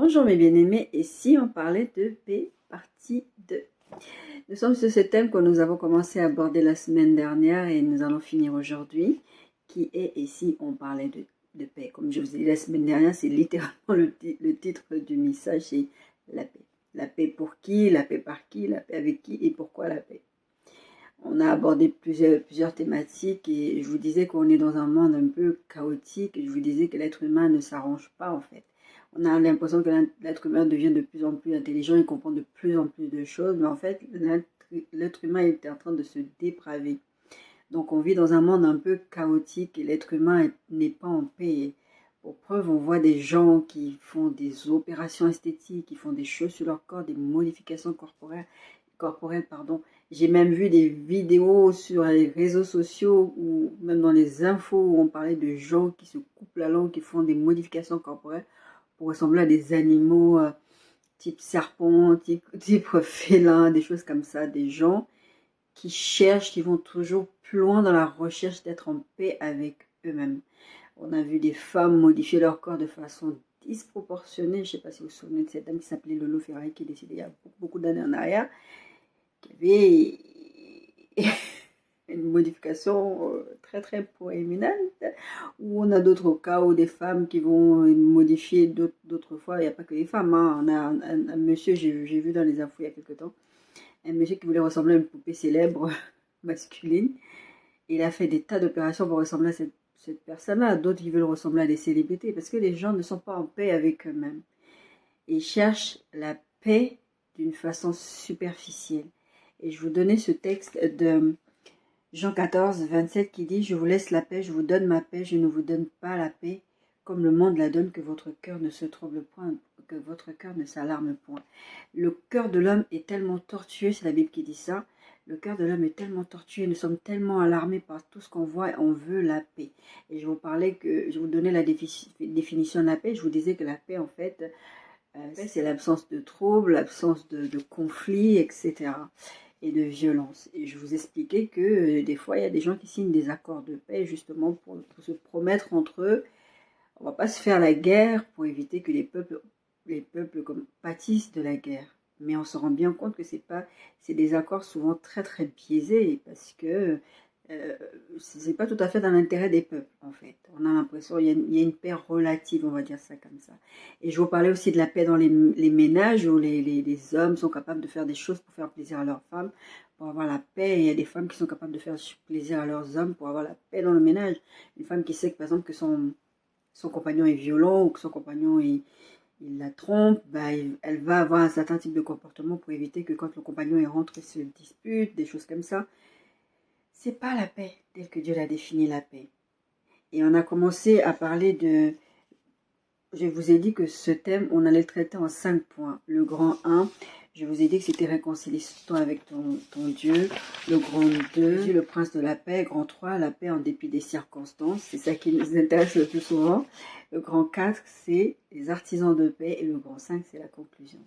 Bonjour mes bien-aimés, et si on parlait de paix, partie 2. Nous sommes sur ce thème que nous avons commencé à aborder la semaine dernière et nous allons finir aujourd'hui, qui est et si on parlait de paix. Comme je vous ai dit la semaine dernière, c'est littéralement le titre du message, c'est la paix. La paix pour qui, la paix par qui, la paix avec qui et pourquoi la paix. On a abordé plusieurs thématiques et je vous disais qu'on est dans un monde un peu chaotique et je vous disais que l'être humain ne s'arrange pas en fait. On a l'impression que l'être humain devient de plus en plus intelligent, il comprend de plus en plus de choses, mais en fait, l'être humain est en train de se dépraver. Donc on vit dans un monde un peu chaotique et l'être humain n'est pas en paix. Pour preuve, on voit des gens qui font des opérations esthétiques, qui font des choses sur leur corps, des modifications corporelles, pardon. J'ai même vu des vidéos sur les réseaux sociaux ou même dans les infos où on parlait de gens qui se coupent la langue, qui font des modifications corporelles pour ressembler à des animaux type serpent, type félin, des choses comme ça, des gens qui cherchent, qui vont toujours plus loin dans la recherche d'être en paix avec eux-mêmes. On a vu des femmes modifier leur corps de façon disproportionnée. Je ne sais pas si vous vous souvenez de cette dame qui s'appelait Lolo Ferrari, qui est décédée il y a beaucoup d'années en arrière, qui avait une modification très très proéminente, où on a d'autres cas où des femmes qui vont modifier d'autres fois, il n'y a pas que les femmes, hein. On a un monsieur, j'ai vu dans les infos il y a quelque temps, un monsieur qui voulait ressembler à une poupée célèbre masculine. Il a fait des tas d'opérations pour ressembler à cette personne-là. D'autres qui veulent ressembler à des célébrités parce que les gens ne sont pas en paix avec eux-mêmes. Ils cherchent la paix d'une façon superficielle. Et je vous donnais ce texte de Jean 14, 27 qui dit « Je vous laisse la paix, je vous donne ma paix, je ne vous donne pas la paix, comme le monde la donne, que votre cœur ne se trouble point, que votre cœur ne s'alarme point. » Le cœur de l'homme est tellement tortueux, c'est la Bible qui dit ça, le cœur de l'homme est tellement tortueux, nous sommes tellement alarmés par tout ce qu'on voit et on veut la paix. Et je vous donnais la définition de la paix, je vous disais que la paix en fait, c'est l'absence de troubles, l'absence de conflits, etc. et de violence. Et je vous expliquais que des fois, il y a des gens qui signent des accords de paix justement pour se promettre entre eux. On ne va pas se faire la guerre pour éviter que les peuples pâtissent de la guerre. Mais on se rend bien compte que c'est des accords souvent très très biaisés parce que c'est pas tout à fait dans l'intérêt des peuples en fait. On a l'impression il y a une paix relative, on va dire ça comme ça. Et je vous parlais aussi de la paix dans les ménages où les hommes sont capables de faire des choses pour faire plaisir à leurs femmes, pour avoir la paix. Et il y a des femmes qui sont capables de faire plaisir à leurs hommes pour avoir la paix dans le ménage. Une femme qui sait que par exemple que son compagnon est violent ou que son compagnon il la trompe, bah, elle va avoir un certain type de comportement pour éviter que quand le compagnon rentre, il se dispute, des choses comme ça. C'est pas la paix telle que Dieu l'a défini la paix. Et on a commencé à parler de... Je vous ai dit que ce thème, on allait le traiter en 5 points. Le grand 1, je vous ai dit que c'était réconcilie-toi avec ton Dieu. Le grand 2, Dieu le prince de la paix. Grand 3, la paix en dépit des circonstances. C'est ça qui nous intéresse le plus souvent. Le grand 4, c'est les artisans de paix. Et le grand 5, c'est la conclusion.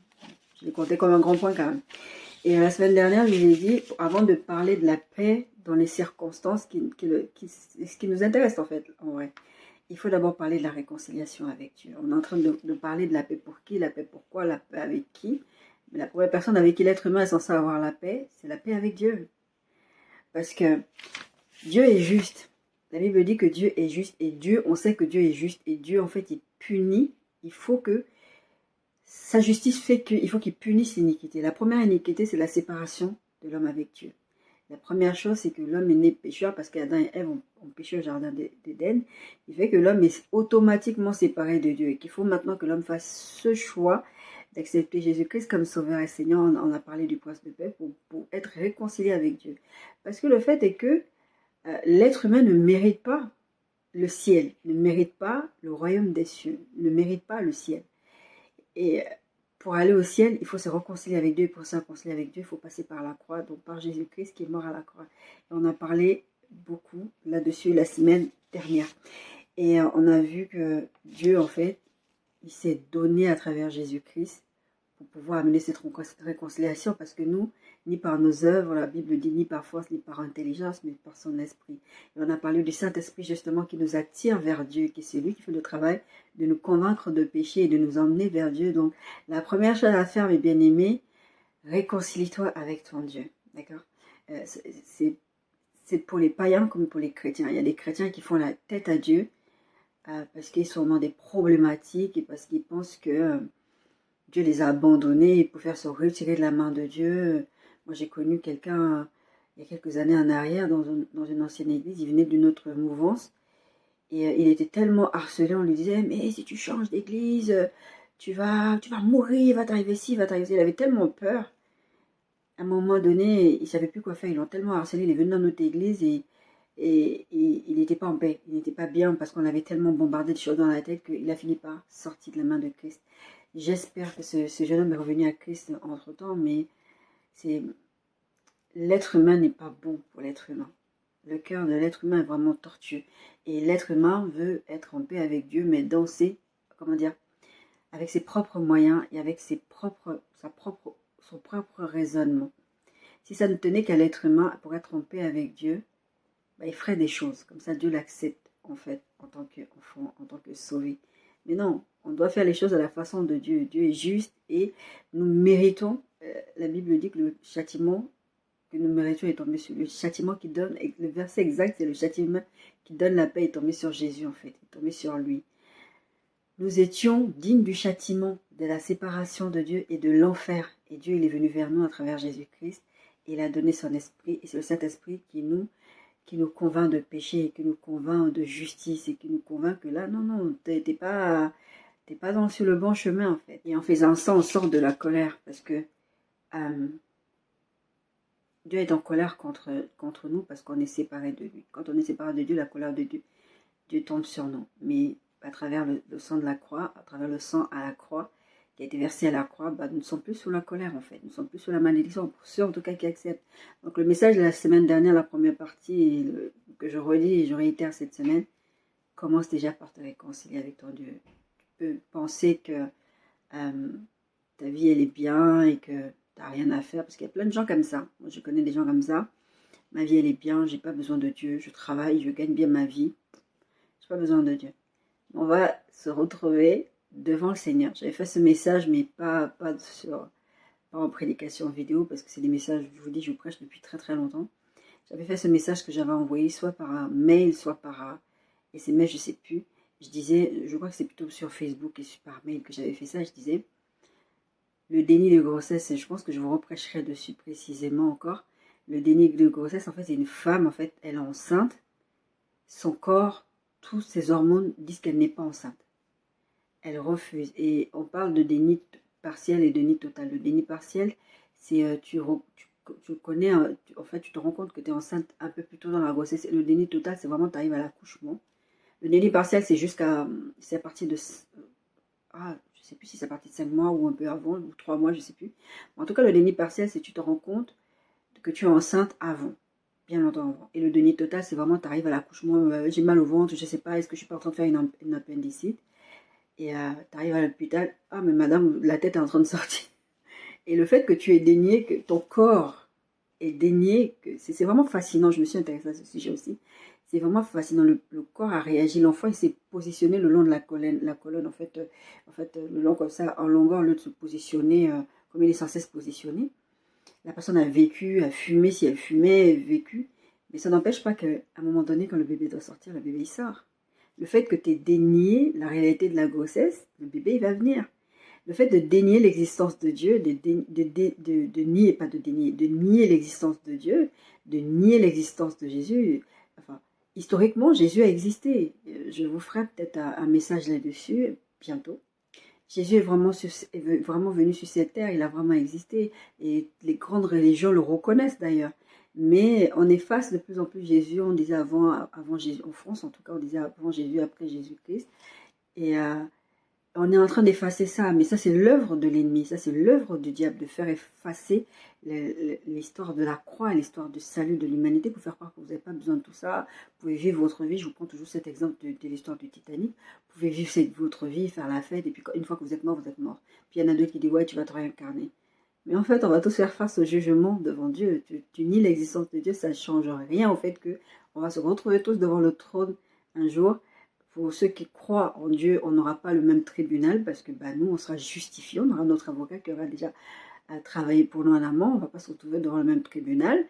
Je l'ai compté comme un grand point quand même. Et la semaine dernière, je vous ai dit, avant de parler de la paix dans les circonstances, ce qui nous intéresse en fait, en vrai, il faut d'abord parler de la réconciliation avec Dieu. On est en train de parler de la paix pour qui, la paix pourquoi, la paix avec qui. Mais la première personne avec qui l'être humain est censé avoir la paix, c'est la paix avec Dieu. Parce que Dieu est juste. La Bible dit que Dieu est juste. Et Dieu, on sait que Dieu est juste. Et Dieu, en fait, il punit. Il faut que sa justice fait qu'il faut qu'il punisse l'iniquité. La première iniquité, c'est la séparation de l'homme avec Dieu. La première chose, c'est que l'homme est né pécheur parce qu'Adam et Ève ont péché au jardin d'Éden. Il fait que l'homme est automatiquement séparé de Dieu et qu'il faut maintenant que l'homme fasse ce choix d'accepter Jésus-Christ comme sauveur et Seigneur. On a parlé du prince de paix pour être réconcilié avec Dieu. Parce que le fait est que l'être humain ne mérite pas le ciel, ne mérite pas le royaume des cieux, ne mérite pas le ciel. Et pour aller au ciel, il faut se réconcilier avec Dieu. Et pour se réconcilier avec Dieu, il faut passer par la croix, donc par Jésus-Christ qui est mort à la croix. Et on a parlé beaucoup là-dessus la semaine dernière. Et on a vu que Dieu, en fait, il s'est donné à travers Jésus-Christ pour pouvoir amener cette réconciliation, parce que nous, ni par nos œuvres, la Bible dit ni par force, ni par intelligence, mais par son esprit. Et on a parlé du Saint-Esprit justement qui nous attire vers Dieu, qui est celui qui fait le travail de nous convaincre de péché et de nous emmener vers Dieu. Donc la première chose à faire, mes bien-aimés, réconcilie-toi avec ton Dieu. D'accord? C'est pour les païens comme pour les chrétiens. Il y a des chrétiens qui font la tête à Dieu parce qu'ils sont dans des problématiques et parce qu'ils pensent que Dieu les a abandonnés pour faire se retirer de la main de Dieu. Moi, j'ai connu quelqu'un il y a quelques années en arrière dans une ancienne église. Il venait d'une autre mouvance et il était tellement harcelé. On lui disait, mais si tu changes d'église, tu vas mourir, il va t'arriver ci, il va t'arriver ça. Il avait tellement peur. À un moment donné, il ne savait plus quoi faire. Ils l'ont tellement harcelé. Il est venu dans notre église et il n'était pas en paix. Il n'était pas bien parce qu'on l'avait tellement bombardé de choses dans la tête qu'il a fini par sortir de la main de Christ. J'espère que ce jeune homme est revenu à Christ entre-temps, mais l'être humain n'est pas bon pour l'être humain. Le cœur de l'être humain est vraiment tortueux. Et l'être humain veut être en paix avec Dieu, mais dans avec ses propres moyens et avec son propre raisonnement. Si ça ne tenait qu'à l'être humain pour être en paix avec Dieu, il ferait des choses. Comme ça, Dieu l'accepte, en fait, en tant qu'enfant, en tant que sauvé. Mais non, on doit faire les choses à la façon de Dieu. Dieu est juste et nous méritons, la Bible dit que le châtiment que nous méritons est tombé sur le châtiment qui donne, et le verset exact, c'est le châtiment qui donne la paix est tombé sur Jésus, en fait, est tombé sur lui. Nous étions dignes du châtiment, de la séparation de Dieu et de l'enfer. Et Dieu, il est venu vers nous à travers Jésus-Christ. Et il a donné son esprit, et c'est le Saint-Esprit qui nous convainc de péché, et qui nous convainc de justice, et qui nous convainc que là, non, t'es pas sur le bon chemin, en fait. Et en faisant ça, on sort de la colère, parce que Dieu est en colère contre nous, parce qu'on est séparé de lui. Quand on est séparé de Dieu, la colère de Dieu tombe sur nous. Mais à travers le sang de la croix, à travers le sang à la croix, qui a été versé à la croix, nous ne sommes plus sous la colère, en fait. Nous ne sommes plus sous la malédiction, pour ceux en tout cas qui acceptent. Donc le message de la semaine dernière, la première partie, que je relis et je réitère cette semaine, commence déjà par te réconcilier avec ton Dieu. Tu peux penser que ta vie, elle est bien et que tu n'as rien à faire, parce qu'il y a plein de gens comme ça. Moi, je connais des gens comme ça. Ma vie, elle est bien, j'ai pas besoin de Dieu, je travaille, je gagne bien ma vie. J'ai pas besoin de Dieu. On va se retrouver devant le Seigneur. J'avais fait ce message, mais pas en prédication vidéo, parce que c'est des messages, je vous dis, je vous prêche depuis très très longtemps. J'avais fait ce message que j'avais envoyé soit par un mail, soit par SMS, je ne sais plus. Je disais, je crois que c'est plutôt sur Facebook et par mail que j'avais fait ça. Je disais, le déni de grossesse, et je pense que je vous reprêcherai dessus précisément encore. Le déni de grossesse, en fait, c'est une femme, en fait, elle est enceinte. Son corps, tous ses hormones disent qu'elle n'est pas enceinte. Elle refuse. Et on parle de déni partiel et déni total. Le déni partiel, c'est tu connais, en fait, tu te rends compte que tu es enceinte un peu plus tôt dans la grossesse. Le déni total, c'est vraiment tu arrives à l'accouchement. Le déni partiel, c'est à partir de, je sais plus si c'est à partir de 5 mois ou un peu avant, ou 3 mois, je sais plus. En tout cas, le déni partiel, c'est tu te rends compte que tu es enceinte avant, bien longtemps avant. Et le déni total, c'est vraiment tu arrives à l'accouchement, j'ai mal au ventre, je sais pas, est-ce que je suis pas en train de faire une appendicite? Et tu arrives à l'hôpital, mais madame, la tête est en train de sortir. Et le fait que tu aies dénié, que ton corps est dénié, c'est vraiment fascinant. Je me suis intéressée à ce sujet aussi. C'est vraiment fascinant. Le corps a réagi. L'enfant, il s'est positionné le long de la colonne. La colonne, en fait, le long comme ça, en longueur, au lieu de se positionner comme il est censé se positionner. La personne a vécu, a fumé, si elle fumait, vécu. Mais ça n'empêche pas qu'à un moment donné, quand le bébé doit sortir, le bébé, il sort. Le fait que tu aies dénié la réalité de la grossesse, le bébé, il va venir. Le fait de dénier l'existence de Dieu, de nier l'existence de Dieu, de nier l'existence de Jésus. Enfin, historiquement, Jésus a existé. Je vous ferai peut-être un message là-dessus bientôt. Jésus est vraiment venu sur cette terre, il a vraiment existé. Et les grandes religions le reconnaissent d'ailleurs. Mais on efface de plus en plus Jésus. On disait avant Jésus, en France en tout cas, on disait avant Jésus, après Jésus-Christ. Et on est en train d'effacer ça, mais ça c'est l'œuvre de l'ennemi, ça c'est l'œuvre du diable, de faire effacer l'histoire de la croix, l'histoire du salut de l'humanité, pour faire croire que vous n'avez pas besoin de tout ça, vous pouvez vivre votre vie, je vous prends toujours cet exemple de l'histoire du Titanic, vous pouvez vivre votre vie, faire la fête, et puis une fois que vous êtes mort, vous êtes mort. Puis il y en a d'autres qui disent, ouais, tu vas te réincarner. Mais en fait, on va tous faire face au jugement devant Dieu. Tu nies l'existence de Dieu, ça ne change rien au fait que on va se retrouver tous devant le trône un jour. Pour ceux qui croient en Dieu, on n'aura pas le même tribunal parce que nous, on sera justifiés. On aura notre avocat qui aura déjà travaillé pour nous en amont. On ne va pas se retrouver devant le même tribunal.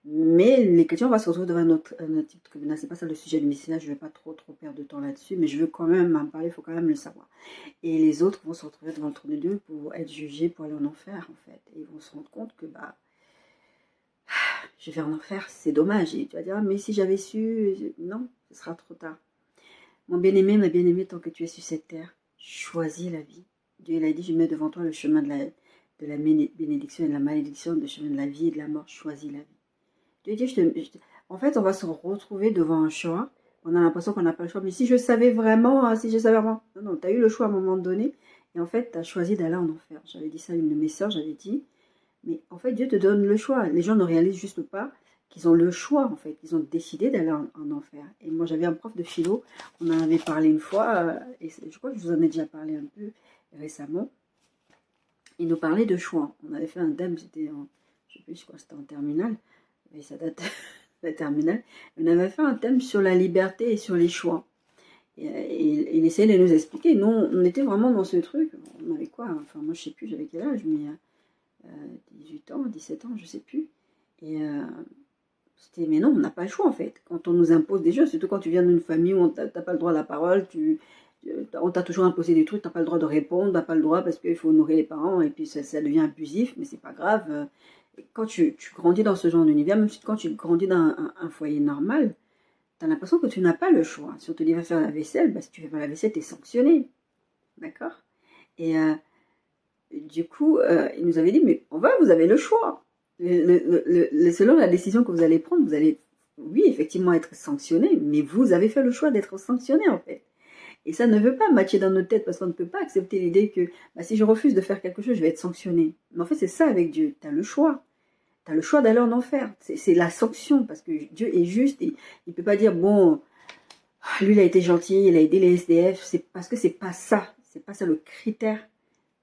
Mais les chrétiens, on va se retrouver devant notre type de tribunal. C'est pas ça le sujet du message. Je ne vais pas trop perdre de temps là-dessus. Mais je veux quand même en parler. Il faut quand même le savoir. Et les autres vont se retrouver devant le trône de Dieu pour être jugés, pour aller en enfer, en fait. Et ils vont se rendre compte que je vais en enfer, c'est dommage. Et tu vas dire, mais si j'avais su, non, ce sera trop tard. Mon bien-aimé, ma bien-aimée, tant que tu es sur cette terre, choisis la vie. Dieu, il a dit, je mets devant toi le chemin de la bénédiction et de la malédiction, le chemin de la vie et de la mort. Choisis la vie. Dieu dit, en fait, on va se retrouver devant un choix. On a l'impression qu'on n'a pas le choix. Mais si je savais vraiment, non, tu as eu le choix à un moment donné. Et en fait, tu as choisi d'aller en enfer. J'avais dit ça à une de mes sœurs, j'avais dit. Mais en fait, Dieu te donne le choix. Les gens ne réalisent juste pas qu'ils ont le choix, en fait. Ils ont décidé d'aller en enfer. Et moi, j'avais un prof de philo, on en avait parlé une fois, et je crois que je vous en ai déjà parlé un peu récemment. Il nous parlait de choix. On avait fait un thème, c'était en, je sais plus, je crois que c'était en terminale, mais ça date de la terminale. On avait fait un thème sur la liberté et sur les choix. Et il essayait de nous expliquer. Nous, on était vraiment dans ce truc. On avait quoi? Enfin, moi, je sais plus, j'avais quel âge, mais 18 ans, 17 ans, je sais plus. Et c'était, mais non, on n'a pas le choix en fait. Quand on nous impose des choses, surtout quand tu viens d'une famille où tu n'as pas le droit à la parole, on t'a toujours imposé des trucs, tu n'as pas le droit de répondre, tu n'as pas le droit parce qu'il faut honorer les parents et puis ça devient abusif, mais c'est pas grave. Quand tu grandis dans ce genre d'univers, même si quand tu grandis dans un foyer normal, tu as l'impression que tu n'as pas le choix. Si on te dit va faire la vaisselle, si tu fais pas la vaisselle, tu es sanctionné. D'accord? Et du coup, il nous avait dit, mais vous avez le choix. Selon la décision que vous allez prendre, vous allez, oui, effectivement, être sanctionné, mais vous avez fait le choix d'être sanctionné, en fait. Et ça ne veut pas matcher dans notre tête, parce qu'on ne peut pas accepter l'idée que si je refuse de faire quelque chose, je vais être sanctionné. Mais en fait, c'est ça avec Dieu. Tu as le choix. Tu as le choix d'aller en enfer. C'est la sanction, parce que Dieu est juste. Et il ne peut pas dire, bon, lui, il a été gentil, il a aidé les SDF. C'est parce que c'est pas ça. C'est pas ça le critère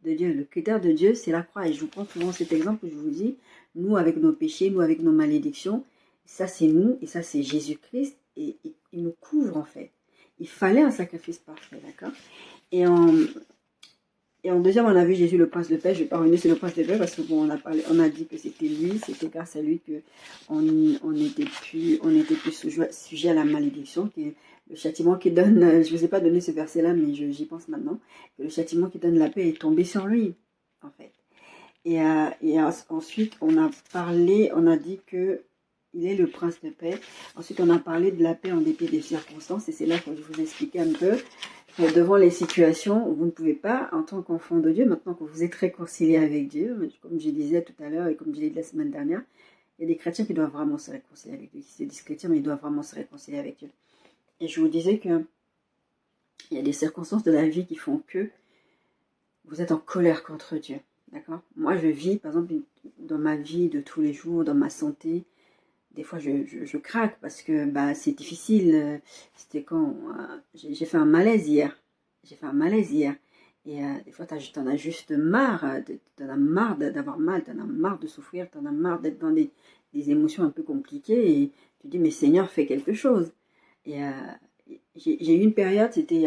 de Dieu. Le critère de Dieu, c'est la croix. Et je vous prends souvent cet exemple que je vous dis. Nous, avec nos péchés, nous, avec nos malédictions, ça, c'est nous, et ça, c'est Jésus-Christ, et il nous couvre, en fait. Il fallait un sacrifice parfait, d'accord? Et en deuxième, on a vu Jésus, le prince de paix. Je ne vais pas revenir sur le prince de paix, parce que bon, on a dit que c'était lui, c'était grâce à lui qu'on n'était plus sujet à la malédiction, qui est le châtiment qui donne, je ne vous ai pas donné ce verset-là, mais j'y pense maintenant, que le châtiment qui donne la paix est tombé sur lui, en fait. Et ensuite, on a dit que il est le prince de paix. Ensuite, on a parlé de la paix en dépit des circonstances. Et c'est là que je vous expliquais un peu que devant les situations où vous ne pouvez pas, en tant qu'enfant de Dieu, maintenant que vous êtes réconcilié avec Dieu, comme je disais tout à l'heure et comme je l'ai dit la semaine dernière, il y a des chrétiens qui doivent vraiment se réconcilier avec Dieu. Ils disent chrétiens, mais ils doivent vraiment se réconcilier avec Dieu. Et je vous disais que il y a des circonstances de la vie qui font que vous êtes en colère contre Dieu. D'accord? Moi, je vis, par exemple, dans ma vie de tous les jours, dans ma santé, des fois, je craque parce que c'est difficile. C'était quand j'ai fait un malaise hier. J'ai fait un malaise hier. Et des fois, t'en as juste marre. T'en as marre d'avoir mal. T'en as marre de souffrir. T'en as marre d'être dans des émotions un peu compliquées. Et tu dis, mais Seigneur, fais quelque chose. Et j'ai eu une période, c'était il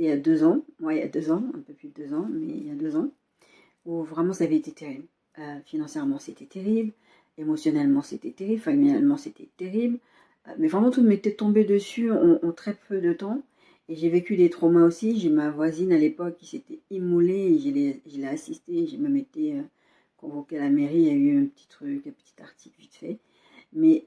y a 2 ans. Ouais, il y a 2 ans. Un peu plus de 2 ans, mais il y a 2 ans. Où vraiment, ça avait été terrible. Financièrement, c'était terrible. Émotionnellement, c'était terrible. Familialement, c'était terrible. Mais vraiment, tout m'était tombé dessus en très peu de temps. Et j'ai vécu des traumas aussi. J'ai ma voisine à l'époque qui s'était immolée. Et je l'ai assistée. J'ai même été convoquée à la mairie. Il y a eu un petit truc, un petit article vite fait. Mais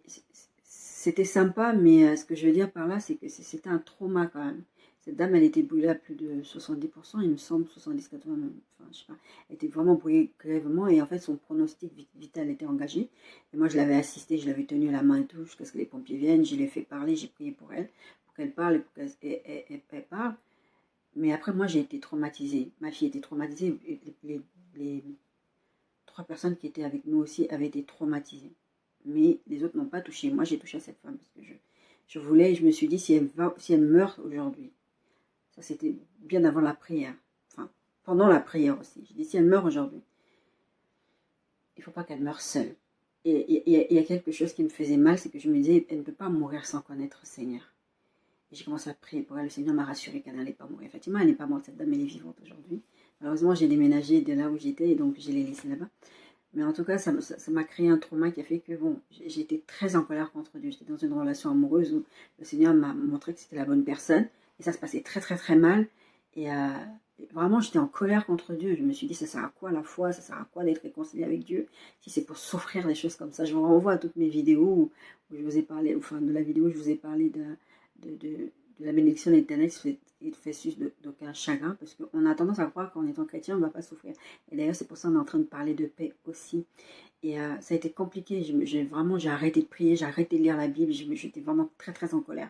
c'était sympa. Mais ce que je veux dire par là, c'est que c'était un trauma quand même. Cette dame, elle était brûlée à plus de 70%, il me semble, 70-80, enfin, je sais pas. Elle était vraiment brûlée grièvement et en fait, son pronostic vital était engagé. Et moi, je l'avais assistée, je l'avais tenue la main et tout, jusqu'à ce que les pompiers viennent. Je l'ai fait parler, j'ai prié pour qu'elle parle et pour qu'elle parle. Mais après, moi, j'ai été traumatisée. Ma fille était traumatisée. Les 3 personnes qui étaient avec nous aussi avaient été traumatisées. Mais les autres n'ont pas touché. Moi, j'ai touché à cette femme parce que je voulais, je me suis dit, si elle meurt aujourd'hui, ça c'était bien avant la prière, enfin, pendant la prière aussi. J'ai dit, si elle meurt aujourd'hui, il ne faut pas qu'elle meure seule. Et il y a quelque chose qui me faisait mal, c'est que je me disais, elle ne peut pas mourir sans connaître le Seigneur. Et j'ai commencé à prier pour elle. Le Seigneur m'a rassuré qu'elle n'allait pas mourir. Effectivement, elle n'est pas morte, cette dame, elle est vivante aujourd'hui. Malheureusement, j'ai déménagé de là où j'étais, et donc je l'ai laissée là-bas. Mais en tout cas, ça m'a créé un trauma qui a fait que, bon, j'étais très en colère contre Dieu. J'étais dans une relation amoureuse où le Seigneur m'a montré que c'était la bonne personne. Et ça se passait très, très, très mal. Et vraiment, j'étais en colère contre Dieu. Je me suis dit, ça sert à quoi la foi? Ça sert à quoi d'être réconcilié avec Dieu? Si c'est pour souffrir des choses comme ça. Je vous renvoie à toutes mes vidéos où je vous ai parlé, enfin, de la vidéo où je vous ai parlé de la bénédiction éternelle qui fait sus d'aucun chagrin, parce qu'on a tendance à croire qu'en étant chrétien, on ne va pas souffrir. Et d'ailleurs, c'est pour ça qu'on est en train de parler de paix aussi. Et ça a été compliqué. J'ai arrêté de prier, j'ai arrêté de lire la Bible. J'étais vraiment très, très en colère.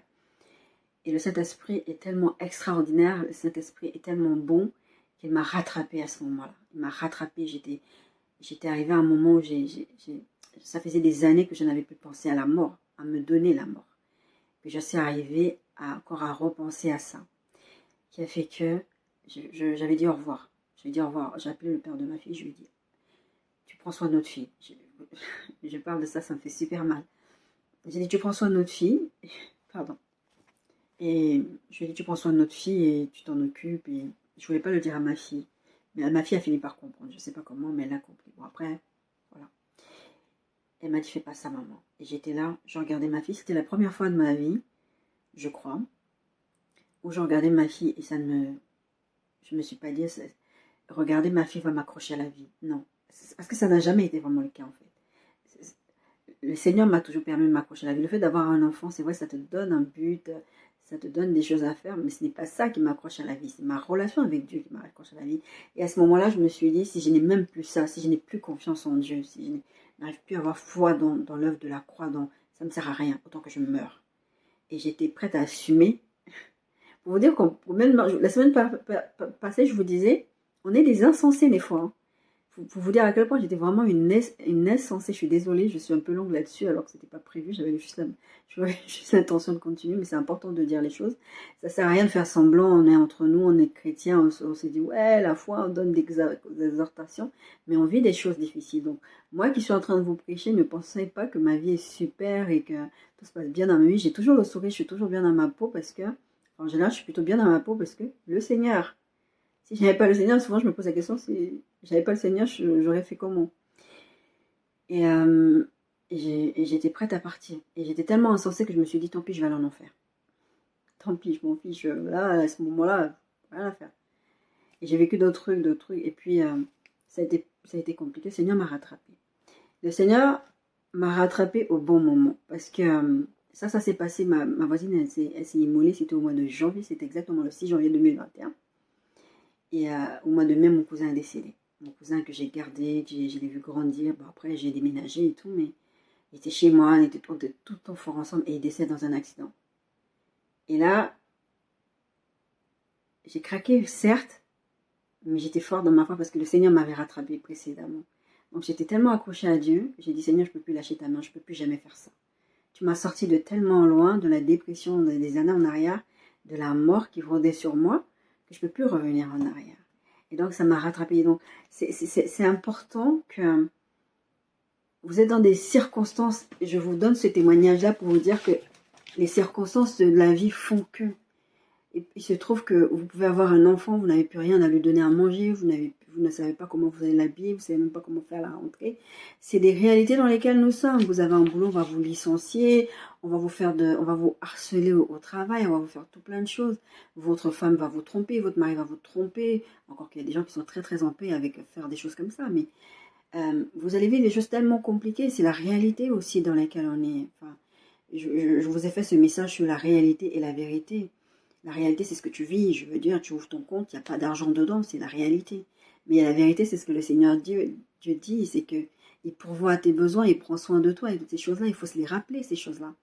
Et le Saint-Esprit est tellement extraordinaire, le Saint-Esprit est tellement bon qu'il m'a rattrapée à ce moment-là. Il m'a rattrapée. J'étais arrivée à un moment où ça faisait des années que je n'avais plus pensé à la mort, à me donner la mort. Que je suis arrivée encore à repenser à ça. Qui a fait que j'avais dit au revoir. J'ai dit au revoir. J'ai appelé le père de ma fille, je lui ai dit, tu prends soin de notre fille. Je parle de ça, ça me fait super mal. J'ai dit, tu prends soin de notre fille. Pardon. Et je lui ai dit, tu prends soin de notre fille et tu t'en occupes. Et je voulais pas le dire à ma fille. Mais ma fille a fini par comprendre. Je sais pas comment, mais elle a compris. Bon, après, voilà. Elle m'a dit, fais pas ça, maman. Et j'étais là, je regardais ma fille. C'était la première fois de ma vie, je crois, où je regardais ma fille et ça ne me... Je me suis pas dit, regarder ma fille va m'accrocher à la vie. Non. Parce que ça n'a jamais été vraiment le cas, en fait. Le Seigneur m'a toujours permis de m'accrocher à la vie. Le fait d'avoir un enfant, c'est vrai, ça te donne un but, ça te donne des choses à faire, mais ce n'est pas ça qui m'accroche à la vie. C'est ma relation avec Dieu qui m'accroche à la vie. Et à ce moment-là, je me suis dit, si je n'ai même plus ça, si je n'ai plus confiance en Dieu, si je n'arrive plus à avoir foi dans l'œuvre de la croix, ça ne sert à rien, autant que je meure. Et j'étais prête à assumer. Pour vous dire même la semaine passée, je vous disais, on est des insensés des fois. Hein. Pour vous dire à quel point j'étais vraiment une insensée. Je suis désolée, je suis un peu longue là-dessus alors que c'était pas prévu. J'avais juste l'intention de continuer, mais c'est important de dire les choses. Ça sert à rien de faire semblant. On est entre nous, on est chrétiens, on se dit ouais, la foi, on donne des exhortations, mais on vit des choses difficiles. Donc moi qui suis en train de vous prêcher, ne pensez pas que ma vie est super et que tout se passe bien dans ma vie. J'ai toujours le sourire, je suis toujours bien dans ma peau parce que en général, je suis plutôt bien dans ma peau parce que le Seigneur. Si je n'avais pas le Seigneur, souvent je me pose la question, si je n'avais pas le Seigneur, j'aurais fait comment? Et j'étais prête à partir. Et j'étais tellement insensée que je me suis dit, tant pis, je vais aller en enfer. Tant pis, je m'en fiche. Là, à ce moment-là, rien à faire. Et j'ai vécu d'autres trucs. Et puis, ça a été compliqué. Le Seigneur m'a rattrapée. Le Seigneur m'a rattrapée au bon moment. Parce que ça s'est passé. Ma voisine, elle s'est immolée. C'était au mois de janvier. C'était exactement le 6 janvier 2021. Et au mois de mai, mon cousin est décédé. Mon cousin que j'ai gardé, que je l'ai vu grandir. Bon, après, j'ai déménagé et tout, mais il était chez moi, on était tout le temps fort ensemble et il décède dans un accident. Et là, j'ai craqué, certes, mais j'étais fort dans ma foi parce que le Seigneur m'avait rattrapé précédemment. Donc j'étais tellement accrochée à Dieu, j'ai dit, Seigneur, je ne peux plus lâcher ta main, je ne peux plus jamais faire ça. Tu m'as sorti de tellement loin, de la dépression des années en arrière, de la mort qui rôdait sur moi, que je ne peux plus revenir en arrière. Et donc, ça m'a rattrapé. Donc, c'est important que vous êtes dans des circonstances. Je vous donne ce témoignage-là pour vous dire que les circonstances de la vie font que. Et il se trouve que vous pouvez avoir un enfant, vous n'avez plus rien à lui donner à manger, vous ne savez pas comment vous allez l'habiller, vous ne savez même pas comment faire la rentrée. C'est des réalités dans lesquelles nous sommes. Vous avez un boulot, on va vous licencier, on va vous harceler au travail, on va vous faire tout plein de choses. Votre femme va vous tromper, votre mari va vous tromper. Encore qu'il y a des gens qui sont très très en paix avec faire des choses comme ça, mais vous allez vivre des choses tellement compliquées. C'est la réalité aussi dans laquelle on est. Enfin, je vous ai fait ce message sur la réalité et la vérité. La réalité, c'est ce que tu vis. Je veux dire, tu ouvres ton compte, il n'y a pas d'argent dedans, c'est la réalité. Mais la vérité, c'est ce que le Seigneur Dieu dit, c'est qu'il pourvoit à tes besoins, il prend soin de toi. Et toutes ces choses-là, il faut se les rappeler, ces choses-là.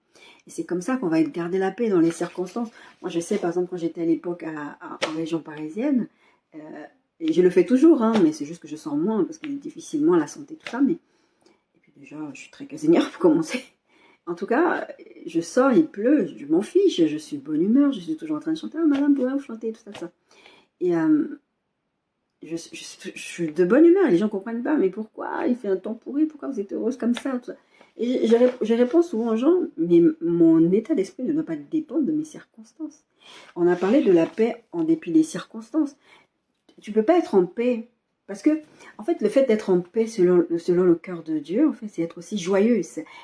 Et c'est comme ça qu'on va garder la paix dans les circonstances. Moi, je sais, par exemple, quand j'étais à l'époque en région parisienne, et je le fais toujours, hein, mais c'est juste que je sors moins, parce que difficilement la santé, tout ça. Mais... Et puis déjà, je suis très casanière pour commencer. En tout cas, je sors, il pleut, je m'en fiche, je suis de bonne humeur, je suis toujours en train de chanter, ah, madame, pouvez-vous chanter, tout ça, tout ça. Et je suis de bonne humeur, les gens ne comprennent pas, mais pourquoi il fait un temps pourri, pourquoi vous êtes heureuse comme ça, tout ça. Et je réponds souvent aux gens, mais mon état d'esprit ne doit pas dépendre de mes circonstances. On a parlé de la paix en dépit des circonstances. Tu ne peux pas être en paix, parce que, en fait, le fait d'être en paix selon le cœur de Dieu, en fait, c'est être aussi joyeux.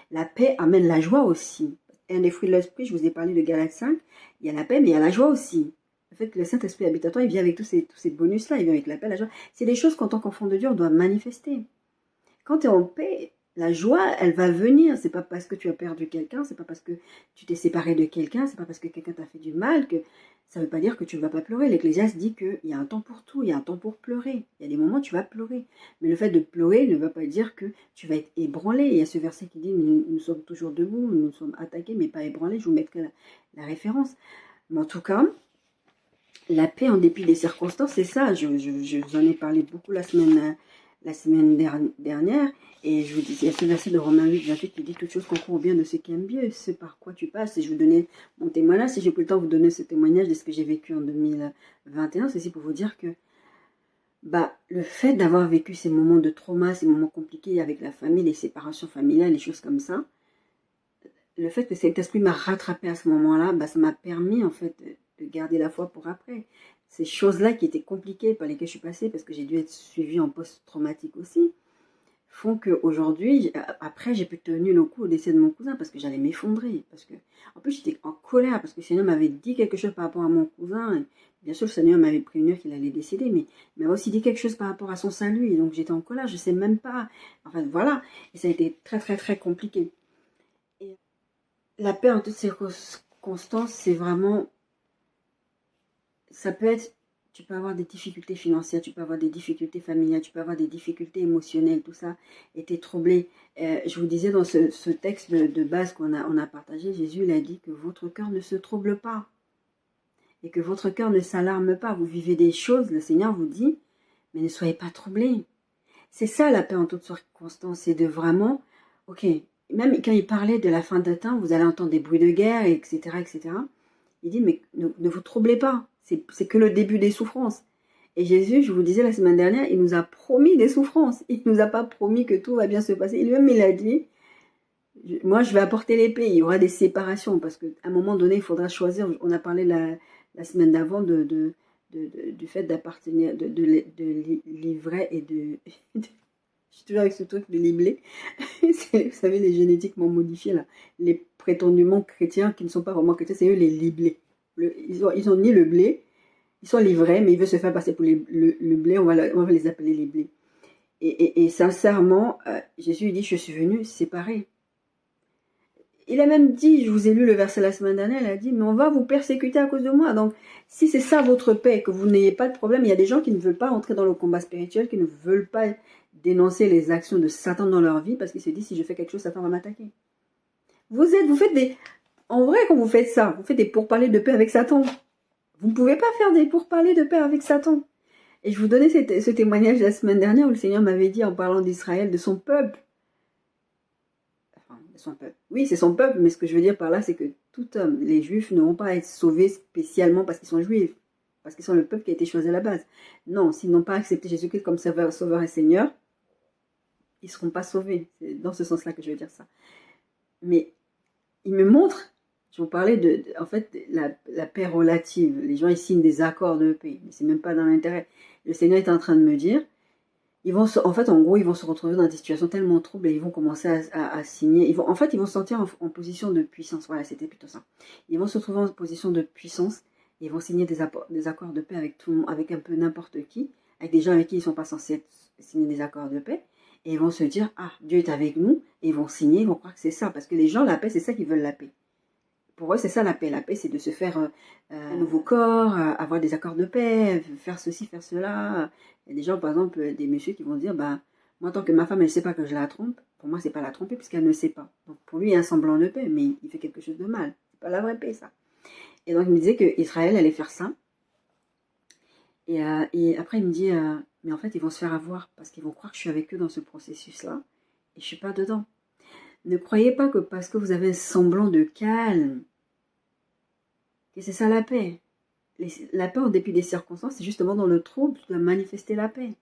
La paix amène la joie aussi. Un des fruits de l'esprit, je vous ai parlé de Galates 5, il y a la paix, mais il y a la joie aussi. Le fait que le Saint-Esprit habite à toi, il vient avec tous ces bonus-là, il vient avec la paix, la joie. C'est des choses qu'en tant qu'enfant de Dieu, on doit manifester. Quand tu es en paix, la joie, elle va venir. C'est pas parce que tu as perdu quelqu'un, c'est pas parce que tu t'es séparé de quelqu'un, c'est pas parce que quelqu'un t'a fait du mal que ça veut pas dire que tu ne vas pas pleurer. L'Ecclésiaste dit qu'il y a un temps pour tout, il y a un temps pour pleurer. Il y a des moments où tu vas pleurer. Mais le fait de pleurer ne va pas dire que tu vas être ébranlé. Il y a ce verset qui dit nous sommes toujours debout, nous sommes attaqués, mais pas ébranlés. Je vous mettrai la référence. Mais en tout cas, la paix en dépit des circonstances, c'est ça. Je vous en ai parlé beaucoup la semaine dernière. Et je vous dis, il y a ce verset de Romains 8, 28 qui dit « Toutes choses concourent au bien de ceux qui aiment Dieu. » C'est par quoi tu passes. Et je vous donnais mon témoignage. Si j'ai pris le temps de vous donner ce témoignage de ce que j'ai vécu en 2021, c'est aussi pour vous dire que le fait d'avoir vécu ces moments de trauma, ces moments compliqués avec la famille, les séparations familiales, les choses comme ça, le fait que cet esprit m'a rattrapé à ce moment-là, ça m'a permis en fait de garder la foi pour après. Ces choses-là qui étaient compliquées par lesquelles je suis passée, parce que j'ai dû être suivie en post-traumatique aussi, font qu'aujourd'hui, après, j'ai pu tenir le coup au décès de mon cousin, parce que j'allais m'effondrer. En plus, j'étais en colère, parce que le Seigneur m'avait dit quelque chose par rapport à mon cousin. Et bien sûr, le Seigneur m'avait prévenu qu'il allait décéder, mais il m'avait aussi dit quelque chose par rapport à son salut. Et donc, j'étais en colère, je ne sais même pas. Enfin, voilà. Et ça a été très, très, très compliqué. Et la paix en toutes circonstances, c'est vraiment... Ça peut être... Tu peux avoir des difficultés financières, tu peux avoir des difficultés familiales, tu peux avoir des difficultés émotionnelles, tout ça, et tu es troublé. Je vous disais dans ce texte de base qu'on a partagé, Jésus il a dit que votre cœur ne se trouble pas et que votre cœur ne s'alarme pas. Vous vivez des choses, le Seigneur vous dit, mais ne soyez pas troublés. C'est ça la paix en toutes circonstances, c'est de vraiment, ok, même quand il parlait de la fin des temps, vous allez entendre des bruits de guerre, etc., etc. Il dit, mais ne vous troublez pas. C'est que le début des souffrances. Et Jésus, je vous disais la semaine dernière, il nous a promis des souffrances. Il ne nous a pas promis que tout va bien se passer. Lui-même, il a dit, moi, je vais apporter l'épée. Il y aura des séparations parce qu'à un moment donné, il faudra choisir. On a parlé la semaine d'avant du fait d'appartenir, de livrer et de... Je suis toujours avec ce truc de liblé. Vous savez, les génétiquement modifiés, là. Les prétendument chrétiens qui ne sont pas vraiment chrétiens, c'est eux les liblés. Ils ont ni le blé, ils sont livrés, mais ils veulent se faire passer pour le blé, on va les appeler les blés. Et sincèrement, Jésus dit, je suis venu séparer. Il a même dit, je vous ai lu le verset la semaine dernière, il a dit, mais on va vous persécuter à cause de moi. Donc, si c'est ça votre paix, que vous n'ayez pas de problème, il y a des gens qui ne veulent pas entrer dans le combat spirituel, qui ne veulent pas dénoncer les actions de Satan dans leur vie, parce qu'ils se disent, si je fais quelque chose, Satan va m'attaquer. Vous faites des... En vrai, quand vous faites ça, vous faites des pourparlers de paix avec Satan. Vous ne pouvez pas faire des pourparlers de paix avec Satan. Et je vous donnais ce témoignage la semaine dernière où le Seigneur m'avait dit en parlant d'Israël, de son peuple. Enfin, de son peuple. Oui, c'est son peuple, mais ce que je veux dire par là, c'est que tout homme, les Juifs ne vont pas être sauvés spécialement parce qu'ils sont Juifs, parce qu'ils sont le peuple qui a été choisi à la base. Non, s'ils n'ont pas accepté Jésus-Christ comme sauveur et Seigneur, ils ne seront pas sauvés. C'est dans ce sens-là que je veux dire ça. Mais il me montre... Je vous parlais en fait, la paix relative. Les gens, ils signent des accords de paix, mais c'est même pas dans l'intérêt. Le Seigneur est en train de me dire, en gros, ils vont se retrouver dans des situations tellement troubles et ils vont commencer à signer. Ils vont se sentir en position de puissance. Voilà, c'était plutôt ça. Ils vont se retrouver en position de puissance et ils vont signer des accords de paix avec tout le monde, avec un peu n'importe qui, avec des gens avec qui ils sont pas censés signer des accords de paix. Et ils vont se dire, ah, Dieu est avec nous. Et ils vont signer, ils vont croire que c'est ça. Parce que les gens, la paix, c'est ça qu'ils veulent, la paix. Pour eux, c'est ça la paix. La paix, c'est de se faire un nouveau corps, avoir des accords de paix, faire ceci, faire cela. Il y a des gens, par exemple, des messieurs qui vont dire, Moi, tant que ma femme, elle ne sait pas que je la trompe, pour moi, c'est pas la tromper puisqu'elle ne sait pas. Donc, pour lui, il y a un semblant de paix, mais il fait quelque chose de mal. C'est pas la vraie paix, ça. Et donc, il me disait qu'Israël allait faire ça. Et après, il me dit, mais en fait, ils vont se faire avoir parce qu'ils vont croire que je suis avec eux dans ce processus-là et je suis pas dedans. Ne croyez pas que parce que vous avez un semblant de calme, que c'est ça la paix. La paix, en dépit des circonstances, c'est justement dans le trouble, tu dois manifester la paix.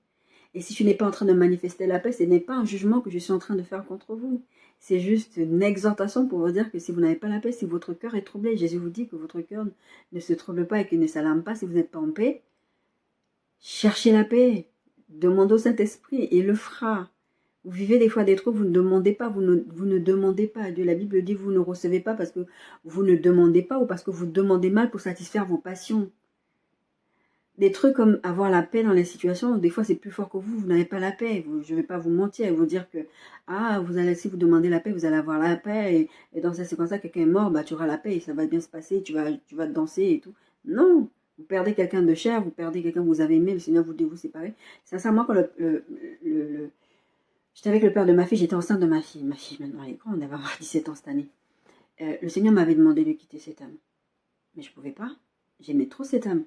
Et si tu n'es pas en train de manifester la paix, ce n'est pas un jugement que je suis en train de faire contre vous. C'est juste une exhortation pour vous dire que si vous n'avez pas la paix, si votre cœur est troublé, Jésus vous dit que votre cœur ne se trouble pas et qu'il ne s'alarme pas si vous n'êtes pas en paix. Cherchez la paix. Demandez au Saint-Esprit et il le fera. Vous vivez des fois des troubles, vous ne demandez pas, vous ne demandez pas à Dieu. La Bible dit vous ne recevez pas parce que vous ne demandez pas ou parce que vous demandez mal pour satisfaire vos passions. Des trucs comme avoir la paix dans les situations, des fois c'est plus fort que vous n'avez pas la paix. Je ne vais pas vous mentir et vous dire que si vous demandez la paix, vous allez avoir la paix et dans cette séquence-là, quelqu'un est mort, tu auras la paix et ça va bien se passer, tu vas danser et tout. Non, vous perdez quelqu'un de cher, vous perdez quelqu'un que vous avez aimé, le Seigneur vous dit vous séparer. Sincèrement, quand j'étais avec le père de ma fille, j'étais enceinte de ma fille. Ma fille maintenant elle est grande, elle va avoir 17 ans cette année. Le Seigneur m'avait demandé de quitter cet homme. Mais je ne pouvais pas, j'aimais trop cet homme.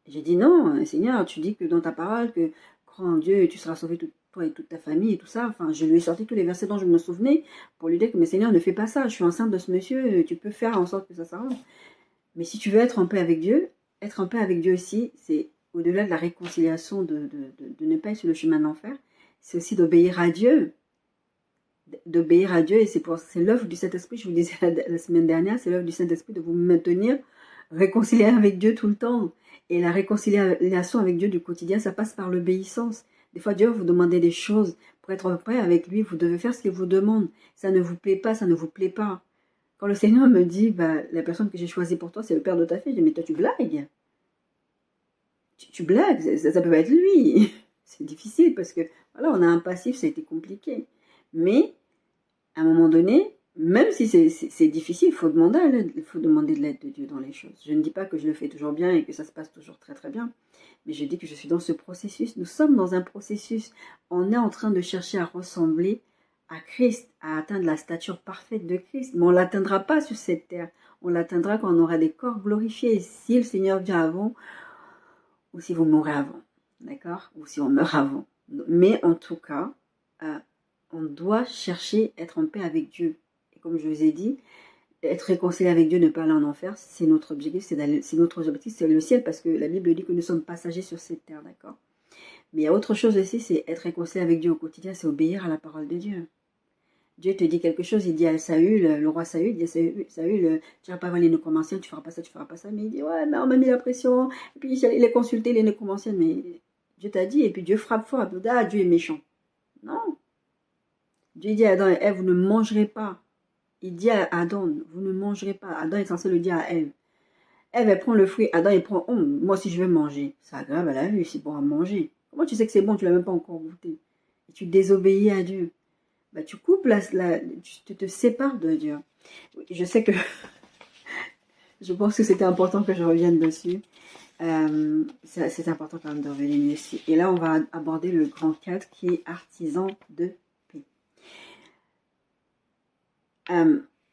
J'ai dit non, Seigneur, tu dis que dans ta parole, que crois en Dieu et tu seras sauvé toi et toute ta famille et tout ça. Enfin, je lui ai sorti tous les versets dont je me souvenais pour lui dire que, mais Seigneur, ne fais pas ça, je suis enceinte de ce monsieur, tu peux faire en sorte que ça s'arrange. Mais si tu veux être en paix avec Dieu, être en paix avec Dieu aussi, c'est au-delà de la réconciliation de ne pas être sur le chemin de l'enfer, c'est aussi d'obéir à Dieu. D'obéir à Dieu, et c'est l'œuvre du Saint-Esprit, je vous disais la semaine dernière, c'est l'œuvre du Saint-Esprit de vous maintenir réconcilié avec Dieu tout le temps. Et la réconciliation avec Dieu du quotidien, ça passe par l'obéissance. Des fois, Dieu vous demande des choses. Pour être prêt avec lui, vous devez faire ce qu'il vous demande. Ça ne vous plaît pas, ça ne vous plaît pas. Quand le Seigneur me dit, la personne que j'ai choisie pour toi, c'est le père de ta fille, je dis, mais toi, tu blagues. Tu blagues, ça peut pas être lui. C'est difficile parce que, voilà, on a un passif, ça a été compliqué. Mais, à un moment donné, même si c'est difficile, il faut demander de l'aide de Dieu dans les choses. Je ne dis pas que je le fais toujours bien et que ça se passe toujours très très bien, mais je dis que je suis dans ce processus. Nous sommes dans un processus. On est en train de chercher à ressembler à Christ, à atteindre la stature parfaite de Christ. Mais on ne l'atteindra pas sur cette terre. On l'atteindra quand on aura des corps glorifiés. Si le Seigneur vient avant, ou si vous mourrez avant, d'accord? Ou si on meurt avant. Mais en tout cas, on doit chercher à être en paix avec Dieu. Comme je vous ai dit, être réconcilié avec Dieu, ne pas aller en enfer, c'est notre objectif, c'est le ciel, parce que la Bible dit que nous sommes passagers sur cette terre, d'accord? Mais il y a autre chose aussi, c'est être réconcilié avec Dieu au quotidien, c'est obéir à la parole de Dieu. Dieu te dit quelque chose, il dit à Saül, le roi Saül, il dit à Saül, tu ne vas pas voir les nécromanciens, tu ne feras pas ça, mais il dit, ouais, mais on m'a mis la pression, et puis j'allais les consulter, les nécromanciens, mais Dieu t'a dit, et puis Dieu frappe fort, Dieu est méchant. Non. Dieu dit à Adam et Ève, vous ne mangerez pas. Il dit à Adam, vous ne mangerez pas. Adam est censé le dire à Ève. Ève, elle prend le fruit. Adam, il prend, moi aussi je vais manger. C'est agréable à la vue, c'est bon à manger. Comment tu sais que c'est bon, tu ne l'as même pas encore goûté? Et tu désobéis à Dieu. Tu coupes, tu te sépares de Dieu. Je sais que, je pense que c'était important que je revienne dessus. C'est important quand même de revenir ici. Et là, on va aborder le grand cadre qui est artisan de paix.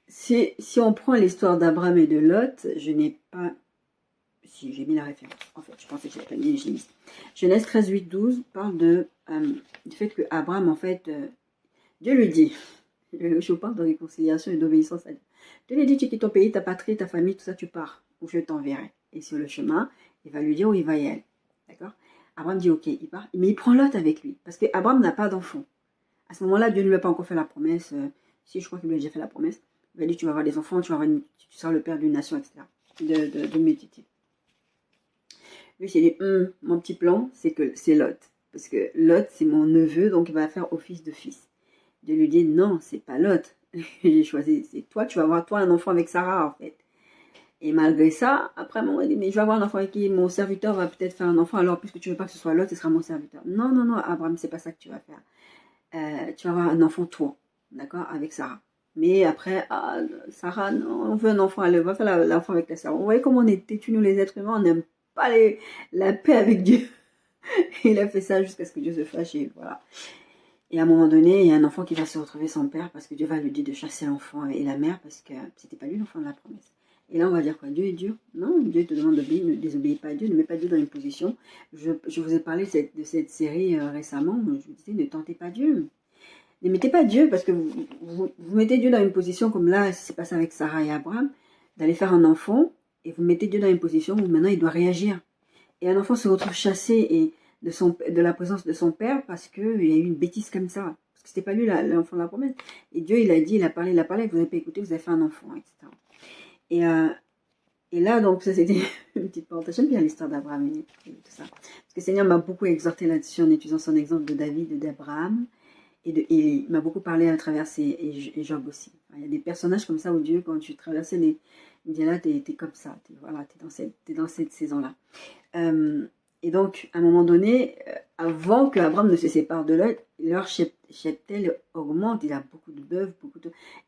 Si on prend l'histoire d'Abraham et de Lot, je n'ai pas... Si, j'ai mis la référence. En fait, je pensais que j'avais pas mis, j'ai mis. Genèse 13, 8, 12 parle du fait que Abraham, en fait, Dieu lui dit, je parle de réconciliation et d'obéissance à Dieu. Dieu lui dit, tu quittes ton pays, ta patrie, ta famille, tout ça, tu pars, ou je t'enverrai. Et sur le chemin, il va lui dire où il va y aller. D'accord? Abraham dit, ok, il part, mais il prend Lot avec lui, parce qu'Abraham n'a pas d'enfant. À ce moment-là, Dieu ne lui a pas encore fait la promesse. Si, je crois qu'il lui a déjà fait la promesse. Il a dit, tu vas avoir des enfants, tu seras le père d'une nation, etc. De multitude. Lui, s'est dit, mon petit plan, c'est que c'est Lot. Parce que Lot, c'est mon neveu, donc il va faire office de fils. Dieu lui dit, non, c'est pas Lot. J'ai choisi, c'est toi, tu vas avoir toi un enfant avec Sarah, en fait. Et malgré ça, après, il dit, mais je vais avoir un enfant avec qui mon serviteur va peut-être faire un enfant, alors puisque tu veux pas que ce soit Lot, ce sera mon serviteur. Non, non, non, Abraham, c'est pas ça que tu vas faire. Tu vas avoir un enfant, toi, d'accord, avec Sarah. Mais après, Sarah, non, on veut un enfant, elle va faire l'enfant avec la Sarah. Vous voyez comment on est têtus, nous les êtres humains, on n'aime pas la paix avec Dieu. Il a fait ça jusqu'à ce que Dieu se fâche et voilà. Et à un moment donné, il y a un enfant qui va se retrouver sans père parce que Dieu va lui dire de chasser l'enfant et la mère parce que c'était pas lui l'enfant de la promesse. Et là, on va dire quoi? Dieu est dur? Non, Dieu te demande d'obéir, ne désobéis pas à Dieu, ne mets pas Dieu dans une position. Je vous ai parlé de cette série récemment, je vous disais, ne tentez pas Dieu. Ne mettez pas Dieu parce que vous mettez Dieu dans une position comme là, c'est passé avec Sarah et Abraham, d'aller faire un enfant et vous mettez Dieu dans une position où maintenant il doit réagir. Et un enfant se retrouve chassé et de la présence de son père parce qu'il y a eu une bêtise comme ça. Parce que c'était pas lui l'enfant de la promesse. Et Dieu, il a dit, il a parlé, vous n'avez pas écouté, vous avez fait un enfant, etc. Et là, donc, ça c'était une petite parenthèse. J'aime bien l'histoire d'Abraham et tout ça. Parce que le Seigneur m'a beaucoup exhorté là-dessus en étudiant son exemple de David et d'Abraham et de Élie. Il m'a beaucoup parlé à travers et Job aussi. Il y a des personnages comme ça où Dieu, quand tu traversais il me dit là, t'es comme ça. T'es dans cette saison-là. Et donc, à un moment donné, avant qu'Abraham ne se sépare de Lot, leur cheptel augmente, il a beaucoup de bœufs,